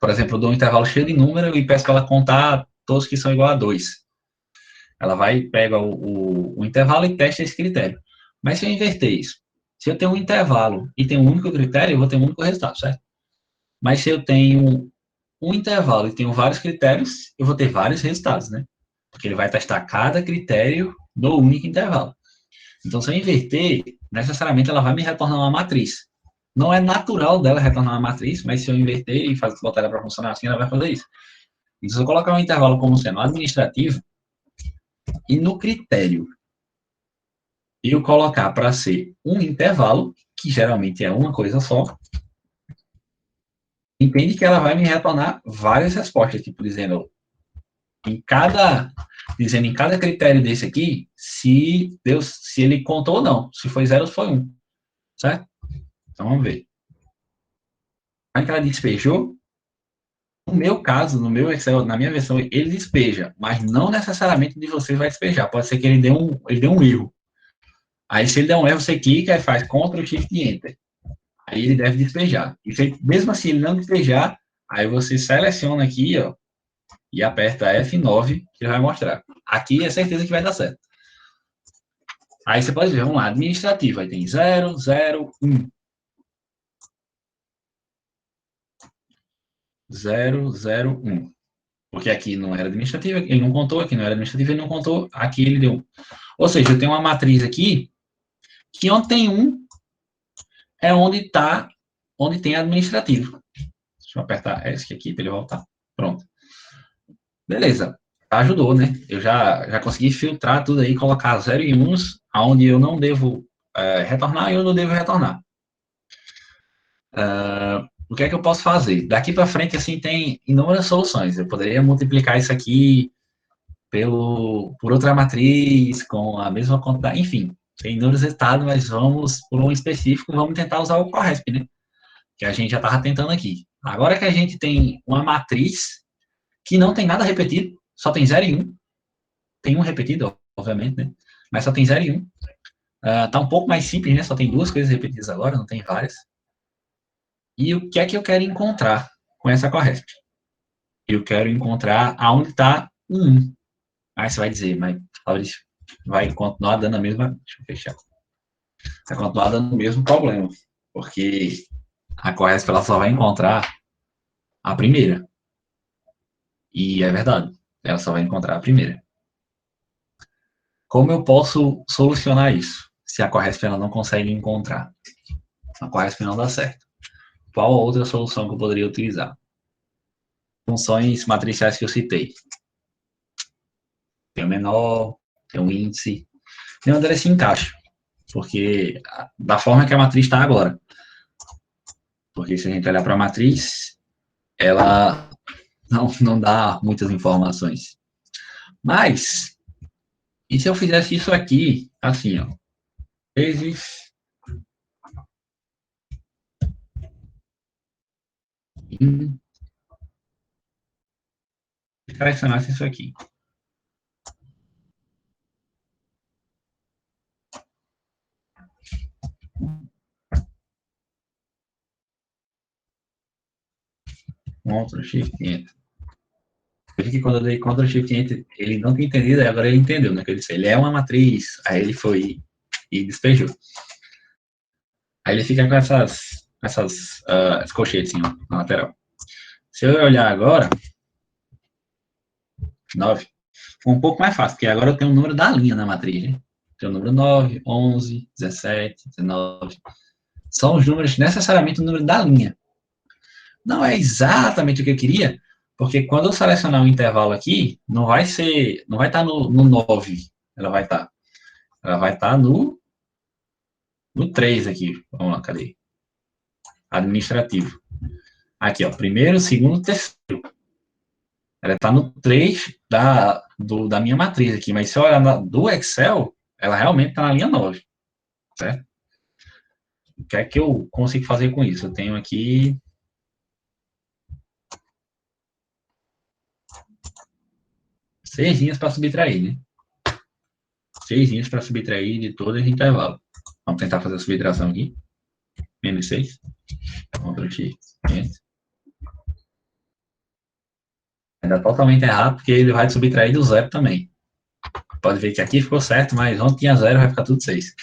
Por exemplo, eu dou um intervalo cheio de número e peço para ela contar todos que são igual a 2. Ela vai, pega o intervalo e testa esse critério. Mas se eu inverter isso, se eu tenho um intervalo e tenho um único critério, eu vou ter um único resultado, certo? Mas se eu tenho um intervalo e tenho vários critérios, eu vou ter vários resultados, né? Porque ele vai testar cada critério no único intervalo. Então, se eu inverter, necessariamente ela vai me retornar uma matriz. Não é natural dela retornar uma matriz, mas se eu inverter e botar ela para funcionar assim, ela vai fazer isso. Então, se eu colocar um intervalo como sendo administrativo, e no critério eu colocar para ser um intervalo, que geralmente é uma coisa só, entende que ela vai me retornar várias respostas, tipo dizendo em cada critério desse aqui, se ele contou ou não, se foi 0 ou se foi 1, certo? Então vamos ver. Aí que ela despejou, no meu caso, no meu Excel, na minha versão, ele despeja, mas não necessariamente de você vai despejar, pode ser que ele dê um erro. Aí se ele der um erro, você clica e faz Ctrl Shift e Enter. Aí ele deve despejar. E mesmo assim ele não despejar, aí você seleciona aqui, ó, e aperta F9, que ele vai mostrar. Aqui é certeza que vai dar certo. Aí você pode ver, vamos lá, administrativo, aí tem 0, 0, 1. 0, 0, 1. Porque aqui não era administrativo, ele não contou, aqui não era administrativo, ele não contou, aqui ele deu 1. Ou seja, eu tenho uma matriz aqui, que onde tem 1, é onde tem administrativo. Deixa eu apertar esse aqui para ele voltar. Pronto. Beleza. Ajudou, né? Eu já consegui filtrar tudo aí, colocar 0 e 1, onde eu não devo retornar e eu não devo retornar. O que é que eu posso fazer? Daqui para frente, assim, tem inúmeras soluções. Eu poderia multiplicar isso aqui por outra matriz, com a mesma quantidade, enfim, tem inúmeros resultados, mas vamos por um específico, vamos tentar usar o CORRESP, né? Que a gente já estava tentando aqui. Agora que a gente tem uma matriz que não tem nada repetido, só tem 0 e 1, tem um repetido, obviamente, né? Mas só tem 0 e 1. Tá um pouco mais simples, né? Só tem 2 coisas repetidas agora, não tem várias. E o que é que eu quero encontrar com essa CORRESP? Eu quero encontrar aonde está o 1. Aí você vai dizer, mas Fabrício, vai continuar dando a mesma... Deixa eu fechar. Vai continuar dando o mesmo problema, porque a CORRESP ela só vai encontrar a primeira. E é verdade, ela só vai encontrar a primeira. Como eu posso solucionar isso? Se a CORRESP ela não consegue encontrar. A CORRESP não dá certo. Qual a outra solução que eu poderia utilizar? Funções matriciais que eu citei. Tem o menor, tem o índice. Tem onde ela se encaixa. Porque da forma que a matriz está agora. Porque se a gente olhar para a matriz, ela não dá muitas informações. Mas, e se eu fizesse isso aqui, assim, ó, vezes selecionasse isso aqui. Ctrl Shift Enter. Eu vi que quando eu dei Ctrl Shift Enter, ele não tinha entendido, agora ele entendeu, né? Que ele é uma matriz, aí ele foi e despejou. Aí ele fica com essas colchetes assim, na lateral. Se eu olhar agora, 9, Foi um pouco mais fácil, porque agora eu tenho o número da linha na matriz, né? Tenho o número 9, 11, 17, 19. São os números, necessariamente o número da linha. Não é exatamente o que eu queria, porque quando eu selecionar um intervalo aqui, não vai estar no 9, ela vai estar no 3 aqui. Vamos lá, cadê? Administrativo. Aqui, ó, primeiro, segundo, terceiro. Ela está no 3 da minha matriz aqui, mas se eu olhar do Excel, ela realmente está na linha 9, certo? O que é que eu consigo fazer com isso? Eu tenho aqui 6 linhas para subtrair, né? 6 linhas para subtrair de todo esse intervalo. Vamos tentar fazer a subtração aqui. Menos 6. Ctrl X. Ainda totalmente errado, porque ele vai subtrair do zero também. Pode ver que aqui ficou certo, mas onde tinha zero vai ficar tudo 6.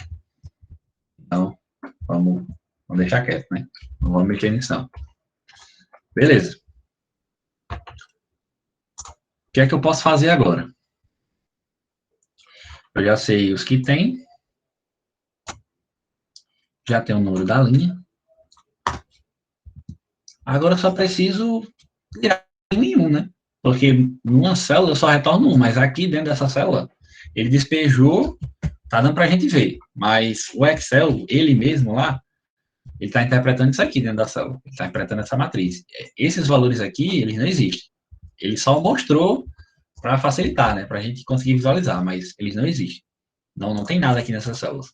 Então, vamos deixar quieto, né? Não vamos mexer nisso, não. Beleza. O que é que eu posso fazer agora? Eu já sei os que tem. Já tem o número da linha. Agora eu só preciso tirar um em um, né? Porque numa célula eu só retorno um, mas aqui dentro dessa célula, ele despejou, tá dando pra gente ver. Mas o Excel, ele mesmo lá, ele está interpretando isso aqui dentro da célula. Ele está interpretando essa matriz. Esses valores aqui, eles não existem. Ele só mostrou para facilitar, né? Para a gente conseguir visualizar, mas eles não existem. Não tem nada aqui nessas células.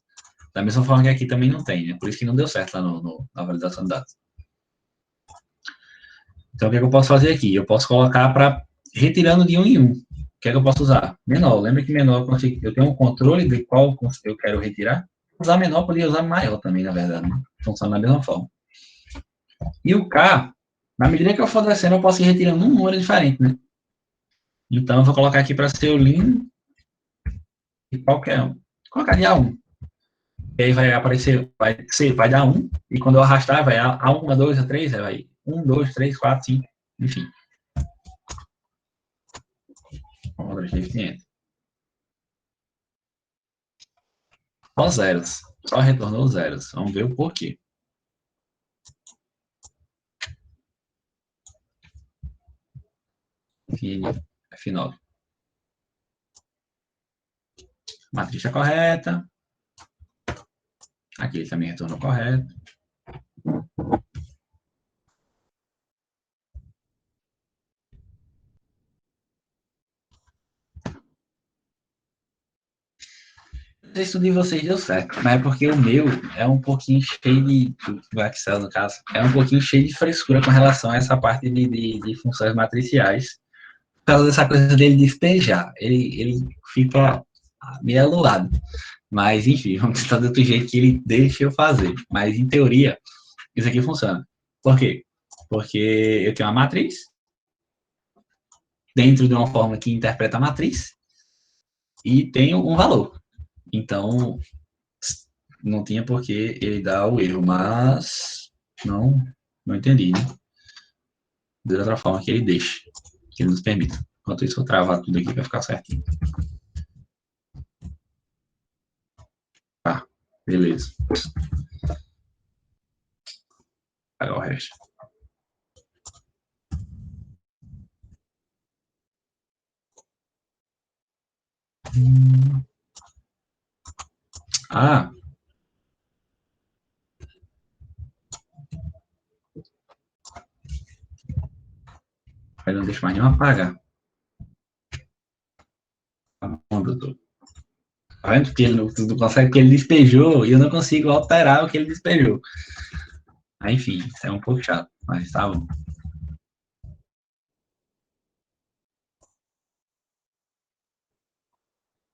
Da mesma forma que aqui também não tem, né? Por isso que não deu certo lá na validação de dados. Então, o que é que eu posso fazer aqui? Eu posso colocar para retirando de um em um. O que é que eu posso usar? Menor. Lembra que menor eu tenho um controle de qual eu quero retirar? Usar menor, poderia usar maior também, na verdade. Né? Funciona da mesma forma. E o K, na medida que eu for descendo, eu posso ir retirando um número diferente, né? Então, eu vou colocar aqui para ser o lim de qualquer um. Vou colocar de A1. E aí vai aparecer, vai dar 1, e quando eu arrastar, vai A1, A2, A3, vai 1, 2, 3, 4, 5, enfim. Outra gente. Só zeros. Só retornou zeros. Vamos ver o porquê. F9. Matriz está correta. Aqui ele também retornou correto. Não sei se o de vocês deu certo, mas é porque o meu é um pouquinho cheio do Excel, no caso, é um pouquinho cheio de frescura com relação a essa parte de funções matriciais. Por causa dessa coisa dele despejar. Ele fica meio aluado. Mas, enfim, vamos tentar de outro jeito que ele deixa eu fazer. Mas, em teoria, isso aqui funciona. Por quê? Porque eu tenho uma matriz dentro de uma fórmula que interpreta a matriz e tenho um valor. Então, não tinha por que ele dar o erro, mas não entendi, né? De outra forma que ele deixa, que ele nos permita. Enquanto isso, eu vou travar tudo aqui para ficar certinho. Tá, beleza. Pegar o resto. Ah. Aí não deixa mais nenhum apagar. Tá bom, doutor. Tá vendo que ele não consegue, porque ele despejou e eu não consigo alterar o que ele despejou. Aí, enfim, isso é um pouco chato, mas tá bom.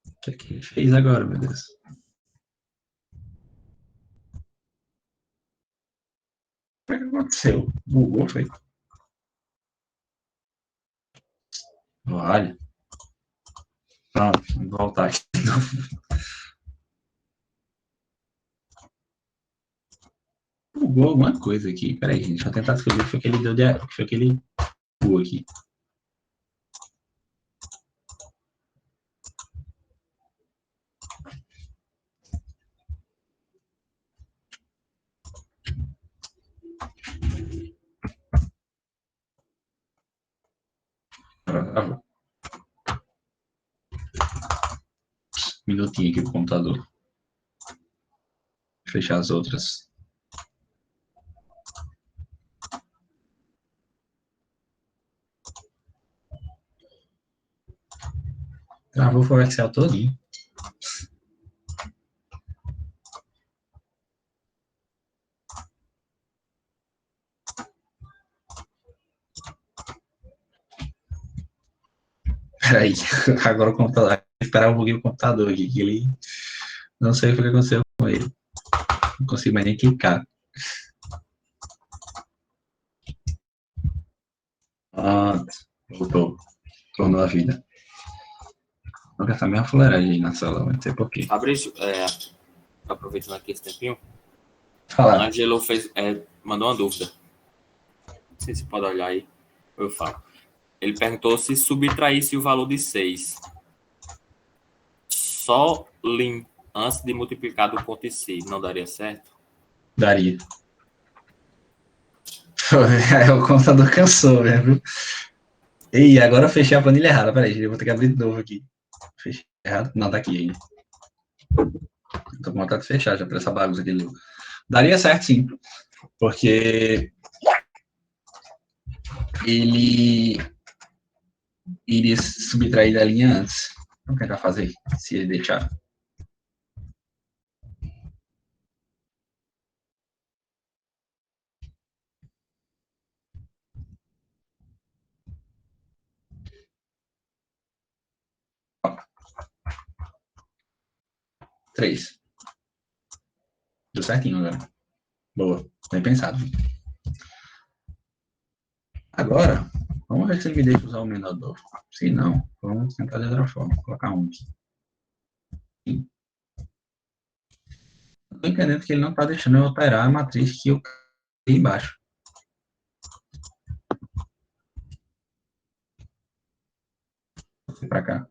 O que é que ele fez agora, meu Deus? O que é que aconteceu? Bugou, foi? Olha. Pronto, vamos voltar aqui. Bugou alguma coisa aqui. Peraí, gente, deixa eu tentar descobrir o que foi que ele deu de. O que foi que ele bugou aqui. Travou. Minutinho aqui pro computador. Fechar as outras. Travou foi o Excel todinho. Peraí, agora o computador. Esperar um pouquinho o computador aqui, que ele. Não sei o que aconteceu com ele. Não consigo mais nem clicar. Pronto. Voltou. Tornou a vida. Vou gastar a mesma fuleiragem aí na sala, não sei porquê. Fabrício, aproveitando aqui esse tempinho, Fala. Angelo mandou uma dúvida. Não sei se pode olhar aí, eu falo. Ele perguntou se subtraísse o valor de 6. Só Lin antes de multiplicar do ponto em si, não daria certo? Daria. O computador cansou, né, viu? Ei, agora eu fechei a planilha errada. Peraí, eu vou ter que abrir de novo aqui. Fechei errado? Não, tá aqui ainda. Tô com vontade de fechar já pra essa bagunça aqui. Daria certo, sim. Porque ele iria subtrair da linha antes. Vamos tentar fazer, se ele deixar. Três. Deu certinho agora. Boa. Bem pensado. Agora, vamos ver se ele me deixa usar o menor. Se não, vamos tentar de outra forma. Vou colocar um aqui. Estou entendendo que ele não está deixando eu alterar a matriz que eu criei embaixo. Vou para cá.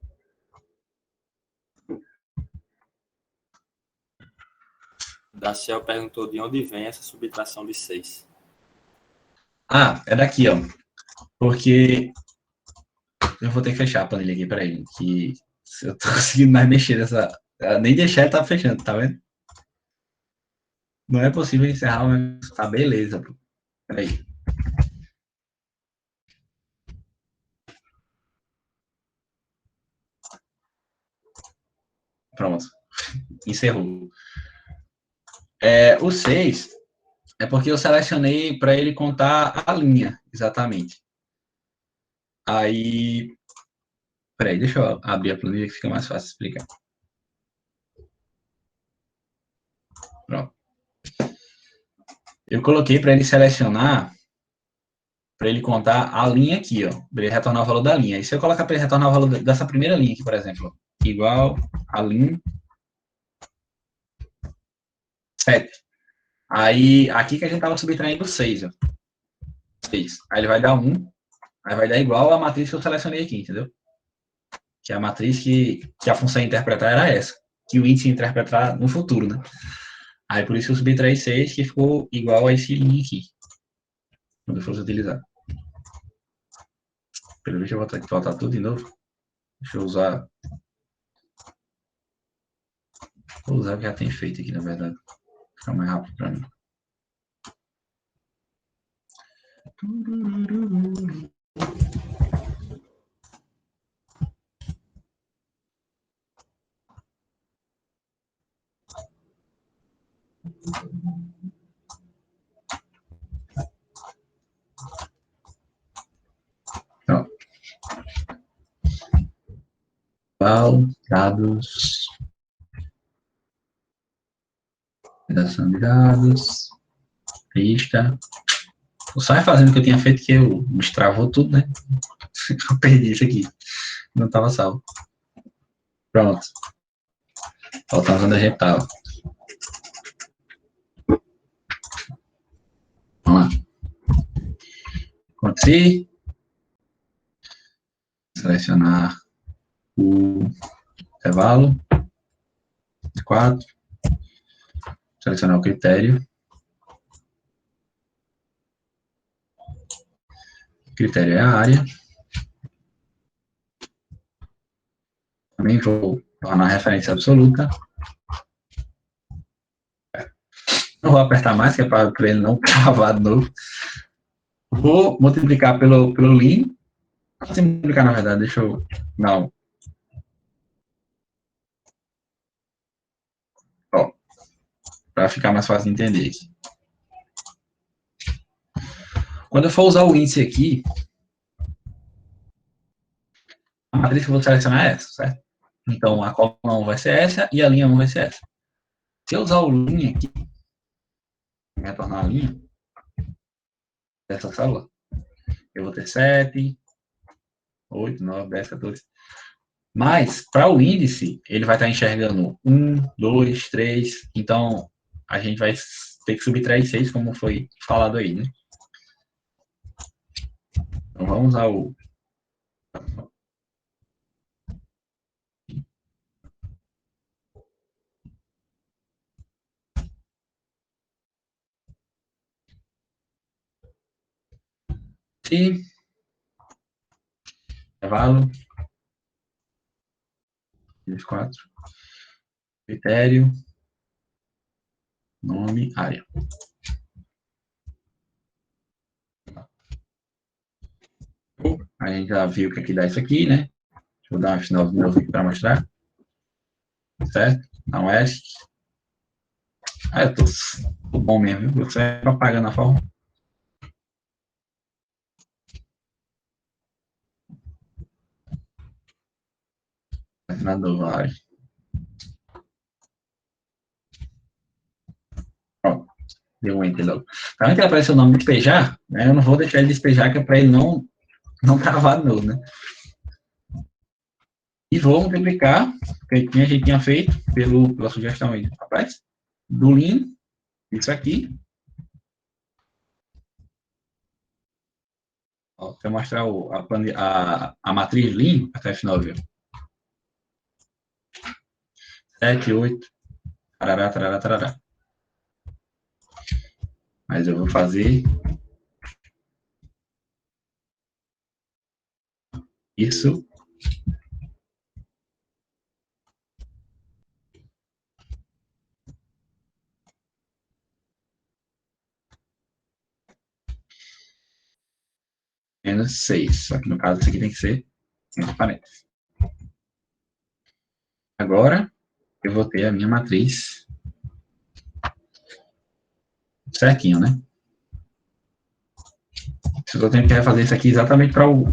Daciel perguntou de onde vem essa subtração de 6. Ah, é daqui, ó. Porque eu vou ter que fechar a planilha aqui para ele. Que eu tô conseguindo mais mexer nessa. Nem deixar ele tá fechando, tá vendo? Não é possível encerrar, mas tá beleza. Peraí. Pronto. Encerrou. O 6 é porque eu selecionei para ele contar a linha, exatamente. Aí. Peraí, deixa eu abrir a planilha que fica mais fácil de explicar. Pronto. Eu coloquei para ele selecionar, para ele contar a linha aqui, ó. Para ele retornar o valor da linha. E se eu colocar para ele retornar o valor dessa primeira linha aqui, por exemplo, igual a linha 7. Aí, aqui que a gente estava subtraindo 6, ó. 6. Aí ele vai dar 1. Aí vai dar igual a matriz que eu selecionei aqui, entendeu? Que é a matriz que a função ia interpretar era essa. Que o índice ia interpretar no futuro, né? Aí por isso eu subtraí 6, que ficou igual a esse linha aqui. Quando eu fosse utilizar. Pelo visto eu vou ter que voltar tudo de novo. Deixa eu usar. Vou usar o que já tem feito aqui, na verdade. Fica mais rápido para mim. Dados, redação de dados, lista. Eu só fazendo o que eu tinha feito, que eu destravou tudo, né? Eu perdi isso aqui. Não estava salvo. Pronto. Voltamos onde a gente estava. Vamos lá. Ctrl+C. Selecionar o intervalo. 4. Selecionar o critério. O critério é a área. Nem vou tornar referência absoluta. Não vou apertar mais, que é para ele não travar de novo. Vou multiplicar pelo lin. Se multiplicar, na verdade, deixa eu... Não. Ó, para ficar mais fácil de entender aqui. Quando eu for usar o índice aqui, a matriz que eu vou selecionar é essa, certo? Então, a coluna 1 vai ser essa e a linha 1 vai ser essa. Se eu usar o linha aqui, retornar a linha dessa célula, eu vou ter 7, 8, 9, 10, 14. Mas, para o índice, ele vai estar enxergando 1, 2, 3. Então, a gente vai ter que subtrair 6, como foi falado aí, né? Então, vamos ao... Se intervalo, 4, critério, nome, área. A gente já viu que aqui dá isso aqui, né? Deixa eu dar uma final de novo aqui para mostrar. Certo? Não é. Eu tô bom mesmo, viu? Você vai propagando a forma. Senador vai. Pronto. Deu um enter logo. Também que aparece o nome despejar, né? Eu não vou deixar ele despejar, que é para ele não travar de novo, né? E vou multiplicar, porque a gente tinha feito pela sugestão aí, rapaz, do lin, isso aqui. Ó, se eu mostrar a matriz lin, até o final, viu? 7, 8, tarará, tarará, tarará. Mas eu vou fazer isso. Menos 6. Só que no caso, isso aqui tem que ser entre parênteses. Agora, eu vou ter a minha matriz certinho, né? Eu tenho que refazer isso aqui exatamente para o...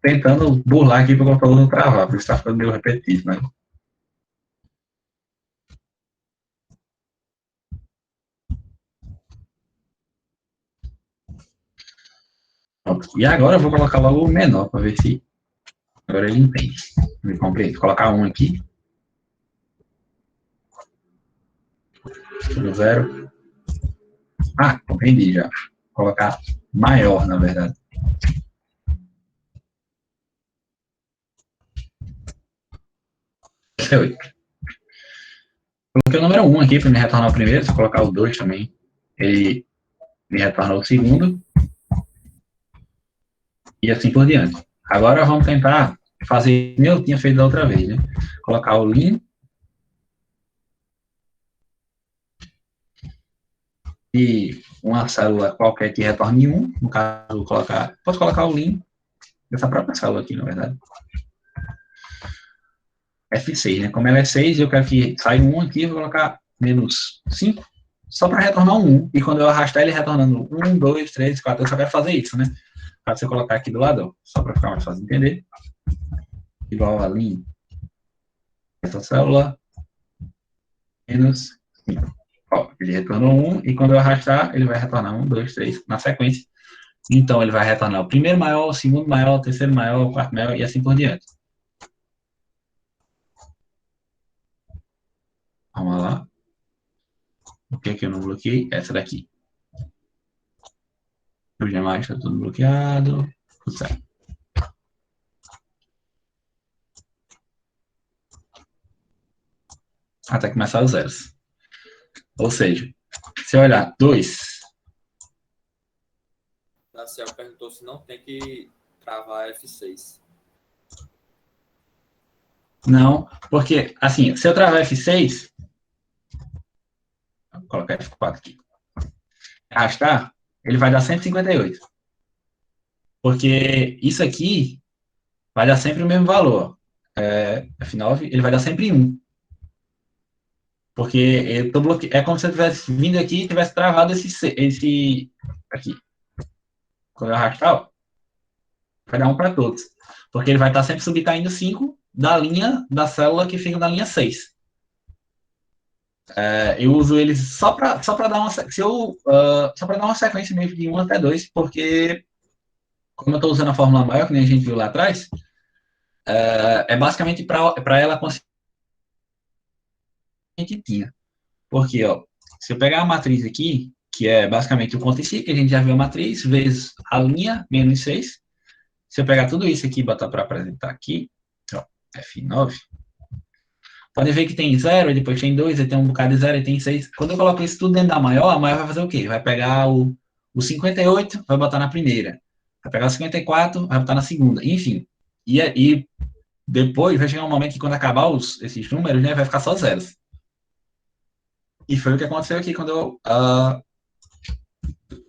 Tentando burlar aqui para o computador não travar, porque está ficando meio repetitivo, né? Pronto. E agora eu vou colocar logo o menor para ver se agora ele entende. Me compreende. Vou colocar um aqui. Tudo 0. Ah, compreendi já. Vou colocar maior, na verdade. Esse é 8. Coloquei o número 1 aqui para me retornar o primeiro. Se eu colocar o 2 também, ele me retorna o segundo. E assim por diante. Agora vamos tentar fazer como eu tinha feito da outra vez, né? Colocar o lin e uma célula qualquer que retorne 1. No caso, posso colocar o lin dessa própria célula aqui, na verdade. F6, né? Como ela é 6, eu quero que saia 1 aqui, eu vou colocar menos 5, só para retornar um 1. E quando eu arrastar ele retornando 1, 2, 3, 4, eu só quero fazer isso, né? Para você colocar aqui do lado, só para ficar mais fácil de entender. Igual a lin essa célula, menos 5. Ó, ele retornou 1, e quando eu arrastar, ele vai retornar 1, 2, 3, na sequência. Então, ele vai retornar o primeiro maior, o segundo maior, o terceiro maior, o quarto maior, e assim por diante. Vamos lá. O que é que eu não bloqueei? Essa daqui. Os demais está tudo bloqueado. Tudo certo. Até começar os zeros. Ou seja, se eu olhar 2. Daciel perguntou se não tem que travar F6. Não, porque, assim, se eu travar F6, vou colocar F4 aqui, arrastar, ele vai dar 158. Porque isso aqui vai dar sempre o mesmo valor. F9, ele vai dar sempre 1. Porque eu tô é como se eu tivesse vindo aqui e tivesse travado esse aqui. Quando eu arrastar, ó, vai dar 1 para todos. Porque ele vai estar sempre subtraindo 5 da linha da célula que fica na linha 6. Eu uso eles só para dar uma só para dar uma sequência meio de 1 até 2, porque como eu estou usando a fórmula maior, que nem a gente viu lá atrás, basicamente para ela conseguir que a gente tinha. Porque, ó, se eu pegar a matriz aqui, que é basicamente o conta em si, que a gente já viu a matriz, vezes a linha, menos 6. Se eu pegar tudo isso aqui e botar para apresentar aqui, ó, F9, pode ver que tem 0, depois tem 2, aí tem um bocado de 0, e tem 6. Quando eu coloco isso tudo dentro da maior, a maior vai fazer o quê? Vai pegar o 58, vai botar na primeira. Vai pegar o 54, vai botar na segunda. Enfim. E depois vai chegar um momento que quando acabar esses números, né, vai ficar só zeros. E foi o que aconteceu aqui quando eu...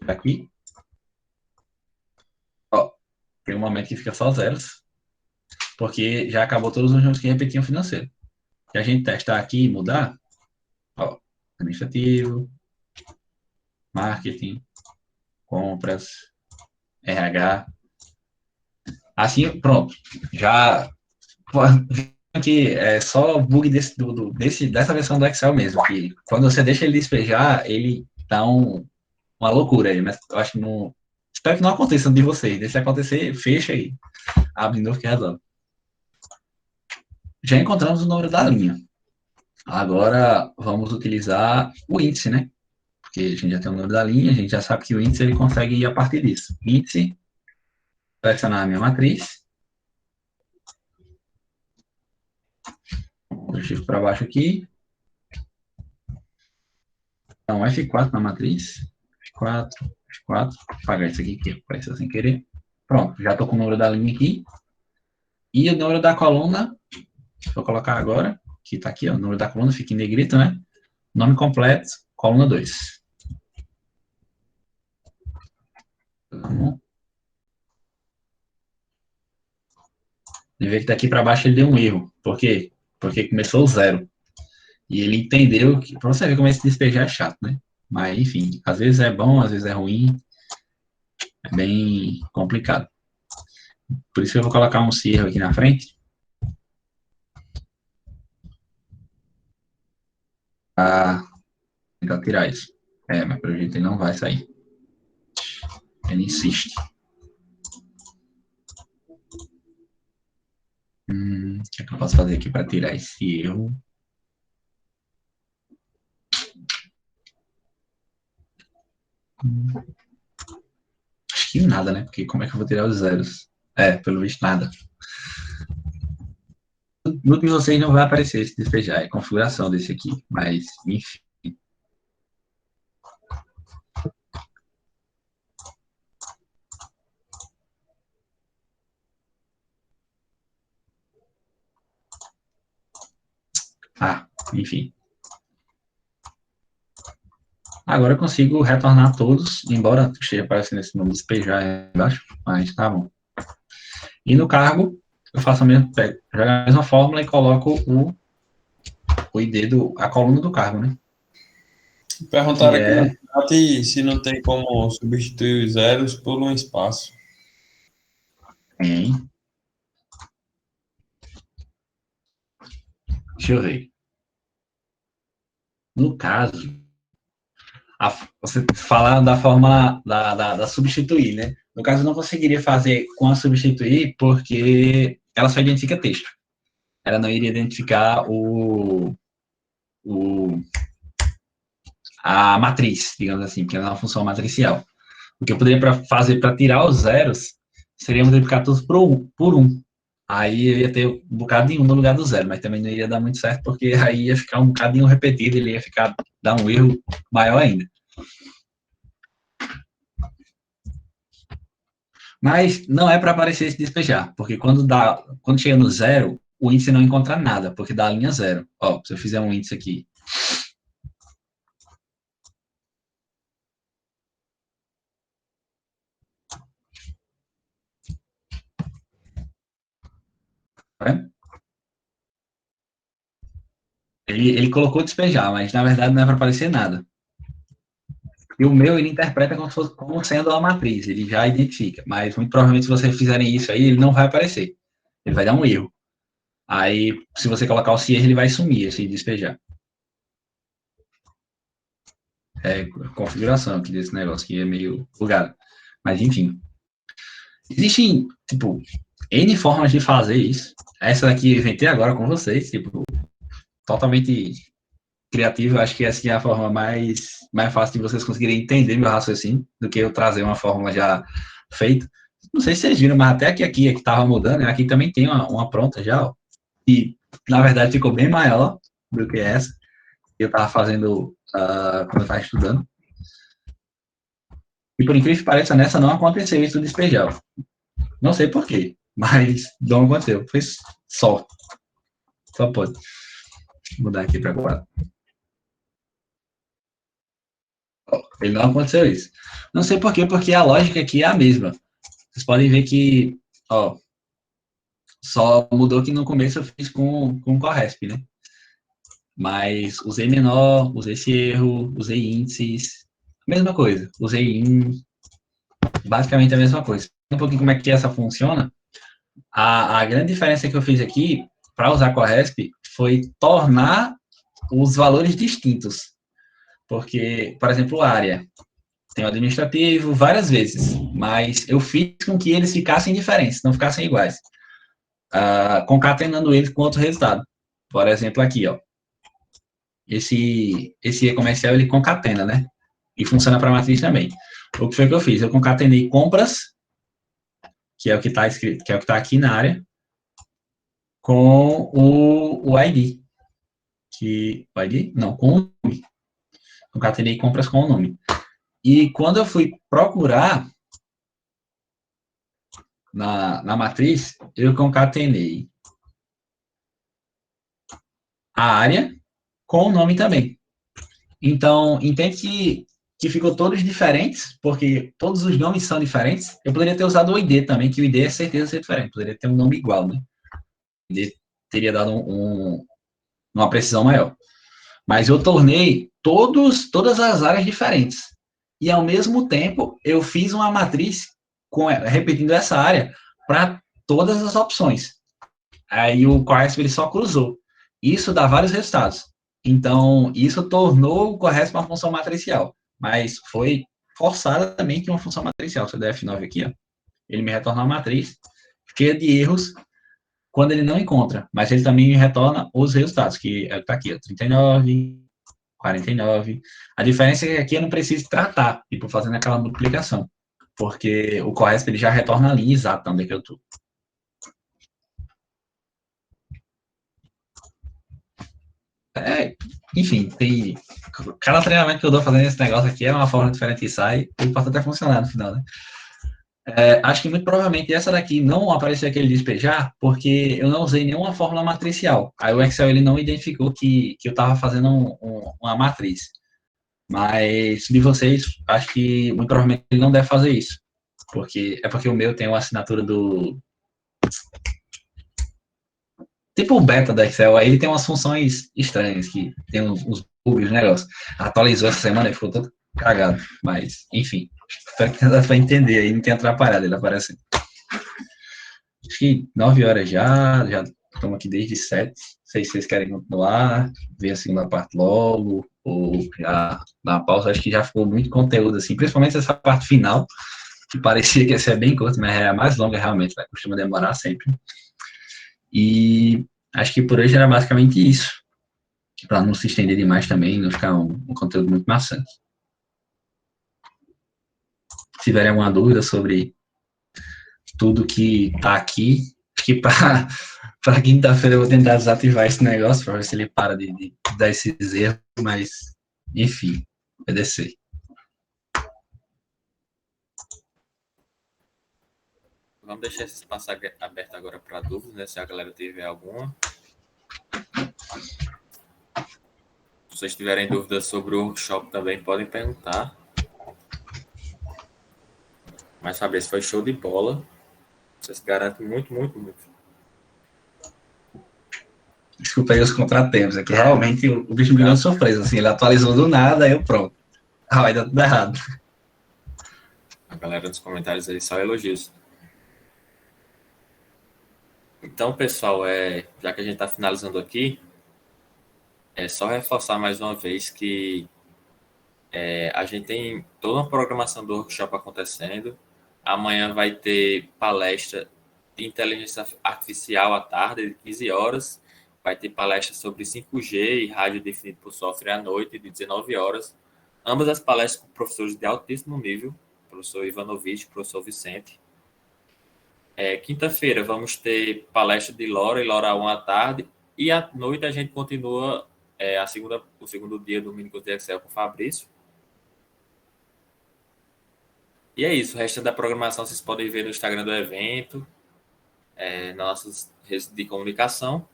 aqui. Ó, tem um momento que fica só zeros. Porque já acabou todos os números que repetiam financeiro. Se a gente testar aqui e mudar, ó, administrativo, marketing, compras, RH. Assim, pronto. Já que é só bug dessa versão do Excel mesmo, que quando você deixa ele despejar, ele dá uma loucura aí, mas eu acho que não. Espero que não aconteça de vocês. Se acontecer, fecha aí. Abre de novo que resolve. Já encontramos o número da linha. Agora vamos utilizar o índice, né? Porque a gente já tem o número da linha, a gente já sabe que o índice ele consegue ir a partir disso. Índice, selecionar a minha matriz. Eu shift para baixo aqui. Então, F4 na matriz. F4, F4. Vou apagar isso aqui que apareceu sem querer. Pronto, já estou com o número da linha aqui. E o número da coluna, vou colocar agora, que está aqui, ó, o número da coluna fica em negrito, né? Nome completo, coluna 2. Ele vê que daqui para baixo ele deu um erro. Por quê? Porque começou o 0. E ele entendeu que, para você ver como esse despejar é chato, né? Mas, enfim, às vezes é bom, às vezes é ruim. É bem complicado. Por isso que eu vou colocar um se erro aqui na frente. Para tentar tirar isso. Mas pelo jeito ele não vai sair. Ele insiste. O que é que eu posso fazer aqui para tirar esse erro? Acho que nada, né? Porque como é que eu vou tirar os zeros? Pelo visto nada. No de vocês não vai aparecer esse despejar, é configuração desse aqui, mas enfim. Enfim. Agora eu consigo retornar todos, embora esteja aparecendo esse nome despejar aí embaixo, mas tá bom. E no cargo, eu faço a mesma fórmula e coloco o ID a coluna do cargo, né? Perguntaram aqui no chat se não tem como substituir os zeros por um espaço. Tem. Deixa eu ver. No caso, você falar da forma da substituir, né? No caso, eu não conseguiria fazer com a substituir porque ela só identifica texto. Ela não iria identificar a matriz, digamos assim, porque ela é uma função matricial. O que eu poderia fazer para tirar os zeros seria multiplicar todos por 1. Aí eu ia ter um bocado de 1 no lugar do 0, mas também não ia dar muito certo, porque aí ia ficar um bocadinho repetido, ele ia dar um erro maior ainda. Mas não é para aparecer esse despejar, porque quando chega no 0, o índice não encontra nada, porque dá a linha zero. Ó, se eu fizer um índice aqui, né? Ele colocou despejar, mas na verdade não é para aparecer nada. E o meu, ele interpreta como sendo uma matriz, ele já identifica. Mas muito provavelmente, se vocês fizerem isso aí, ele não vai aparecer. Ele vai dar um erro. Aí, se você colocar o CIR, ele vai sumir, esse despejar. É configuração aqui desse negócio, que é meio bugado. Mas, enfim. Existem, tipo, N formas de fazer isso. Essa daqui eu inventei agora com vocês, tipo, totalmente criativa. Acho que essa é a forma mais fácil de vocês conseguirem entender meu raciocínio do que eu trazer uma fórmula já feita. Não sei se vocês viram, mas até aqui que estava mudando, né? Aqui também tem uma pronta já, ó, e na verdade ficou bem maior do que essa que eu estava fazendo quando eu estava estudando. E por incrível que pareça, nessa não aconteceu isso do despejar. Não sei porquê, mas não aconteceu. Foi só. Só pode. Vou mudar aqui para 4. Ele não aconteceu isso. Não sei porquê, porque a lógica aqui é a mesma. Vocês podem ver que, ó, só mudou que no começo eu fiz com Corresp, né? Mas usei menor, usei esse erro, usei índices, mesma coisa. Usei basicamente a mesma coisa. Um pouquinho como é que essa funciona. A grande diferença que eu fiz aqui, para usar Corresp, foi tornar os valores distintos. Porque, por exemplo, área. Tem o administrativo várias vezes, mas eu fiz com que eles ficassem diferentes, não ficassem iguais, concatenando eles com outro resultado. Por exemplo, aqui, ó, esse e-comercial ele concatena, né? E funciona para matriz também. O que foi que eu fiz? Eu concatenei compras, que é o que está escrito, que é o que está aqui na área, com o ID, o ID? Não, com o nome. Concatenei compras com o nome. E quando eu fui procurar na matriz, eu concatenei a área com o nome também. Então, entende que ficou todos diferentes, porque todos os nomes são diferentes. Eu poderia ter usado o ID também, que o ID é certeza ser diferente, poderia ter um nome igual, né? O ID teria dado uma precisão maior. Mas eu tornei todas as áreas diferentes. E, ao mesmo tempo, eu fiz uma matriz repetindo essa área para todas as opções. Aí o Quaresp ele só cruzou. Isso dá vários resultados. Então, isso tornou o Quaresp uma função matricial. Mas foi forçadamente uma função matricial. Se eu der F9 aqui, ó, ele me retorna uma matriz cheia de erros quando ele não encontra. Mas ele também me retorna os resultados, que está aqui, ó, 39, 49. A diferença é que aqui eu não preciso tratar, tipo, fazendo aquela multiplicação. Porque o Quaresp ele já retorna a linha exata onde é que eu estou. Enfim, cada treinamento que eu dou fazendo esse negócio aqui é uma forma diferente que sai, e pode até funcionar no final, né? Acho que muito provavelmente essa daqui não apareceu aquele despejar, porque eu não usei nenhuma fórmula matricial. Aí o Excel ele não identificou que eu estava fazendo uma matriz. Mas de vocês, acho que muito provavelmente ele não deve fazer isso. Porque o meu tem uma assinatura do. Tipo o beta da Excel, aí ele tem umas funções estranhas, que tem uns bugs, negócio. Atualizou essa semana e ficou todo cagado. Mas, enfim, espero que dá pra entender aí, não tenha atrapalhado ele aparecendo. Acho que 9 horas já estamos aqui desde 7. Não sei se vocês querem continuar, ver a segunda parte logo, ou já dar uma pausa. Acho que já ficou muito conteúdo, assim, principalmente essa parte final, que parecia que ia ser bem curta, mas é a mais longa realmente, vai costuma demorar sempre. E acho que por hoje era basicamente isso, para não se estender demais também, não ficar um conteúdo muito maçante. Se tiverem alguma dúvida sobre tudo que está aqui, acho que para quinta-feira eu vou tentar desativar esse negócio, para ver se ele para de dar esses erros, mas, enfim, obedecer. Vamos deixar esse espaço aberto agora para dúvidas, né? Se a galera tiver alguma. Se vocês tiverem dúvidas sobre o workshop também, podem perguntar. Mas, Fabrício, foi show de bola. Você se garante muito, muito, muito. Desculpa aí os contratempos, é que realmente o bicho me deu uma surpresa, assim, ele atualizou do nada, aí eu pronto. Vai dar tudo errado. A galera nos comentários aí só elogios. Então, pessoal, já que a gente está finalizando aqui, é só reforçar mais uma vez que a gente tem toda uma programação do workshop acontecendo. Amanhã vai ter palestra de inteligência artificial à tarde, de 15 horas. Vai ter palestra sobre 5G e rádio definido por software à noite, de 19 horas. Ambas as palestras com professores de altíssimo nível, professor Ivanovic, professor Vicente. Quinta-feira vamos ter palestra de LoRa e LoRa 1 à tarde. E à noite a gente continua o segundo dia do Mini Curso de Excel com o Fabrício. E é isso. O resto da programação vocês podem ver no Instagram do evento, nas nossas redes de comunicação.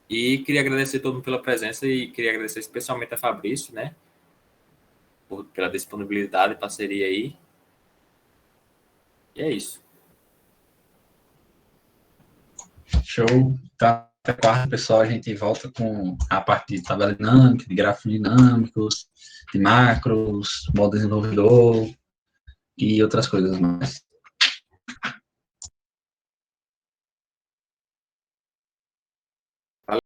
E queria agradecer a todo mundo pela presença e queria agradecer especialmente a Fabrício, né? Pela disponibilidade e parceria aí. E é isso. Show. Tá, até quarta, pessoal, a gente volta com a parte de tabela dinâmica, de gráficos dinâmicos, de macros, modo desenvolvedor e outras coisas mais.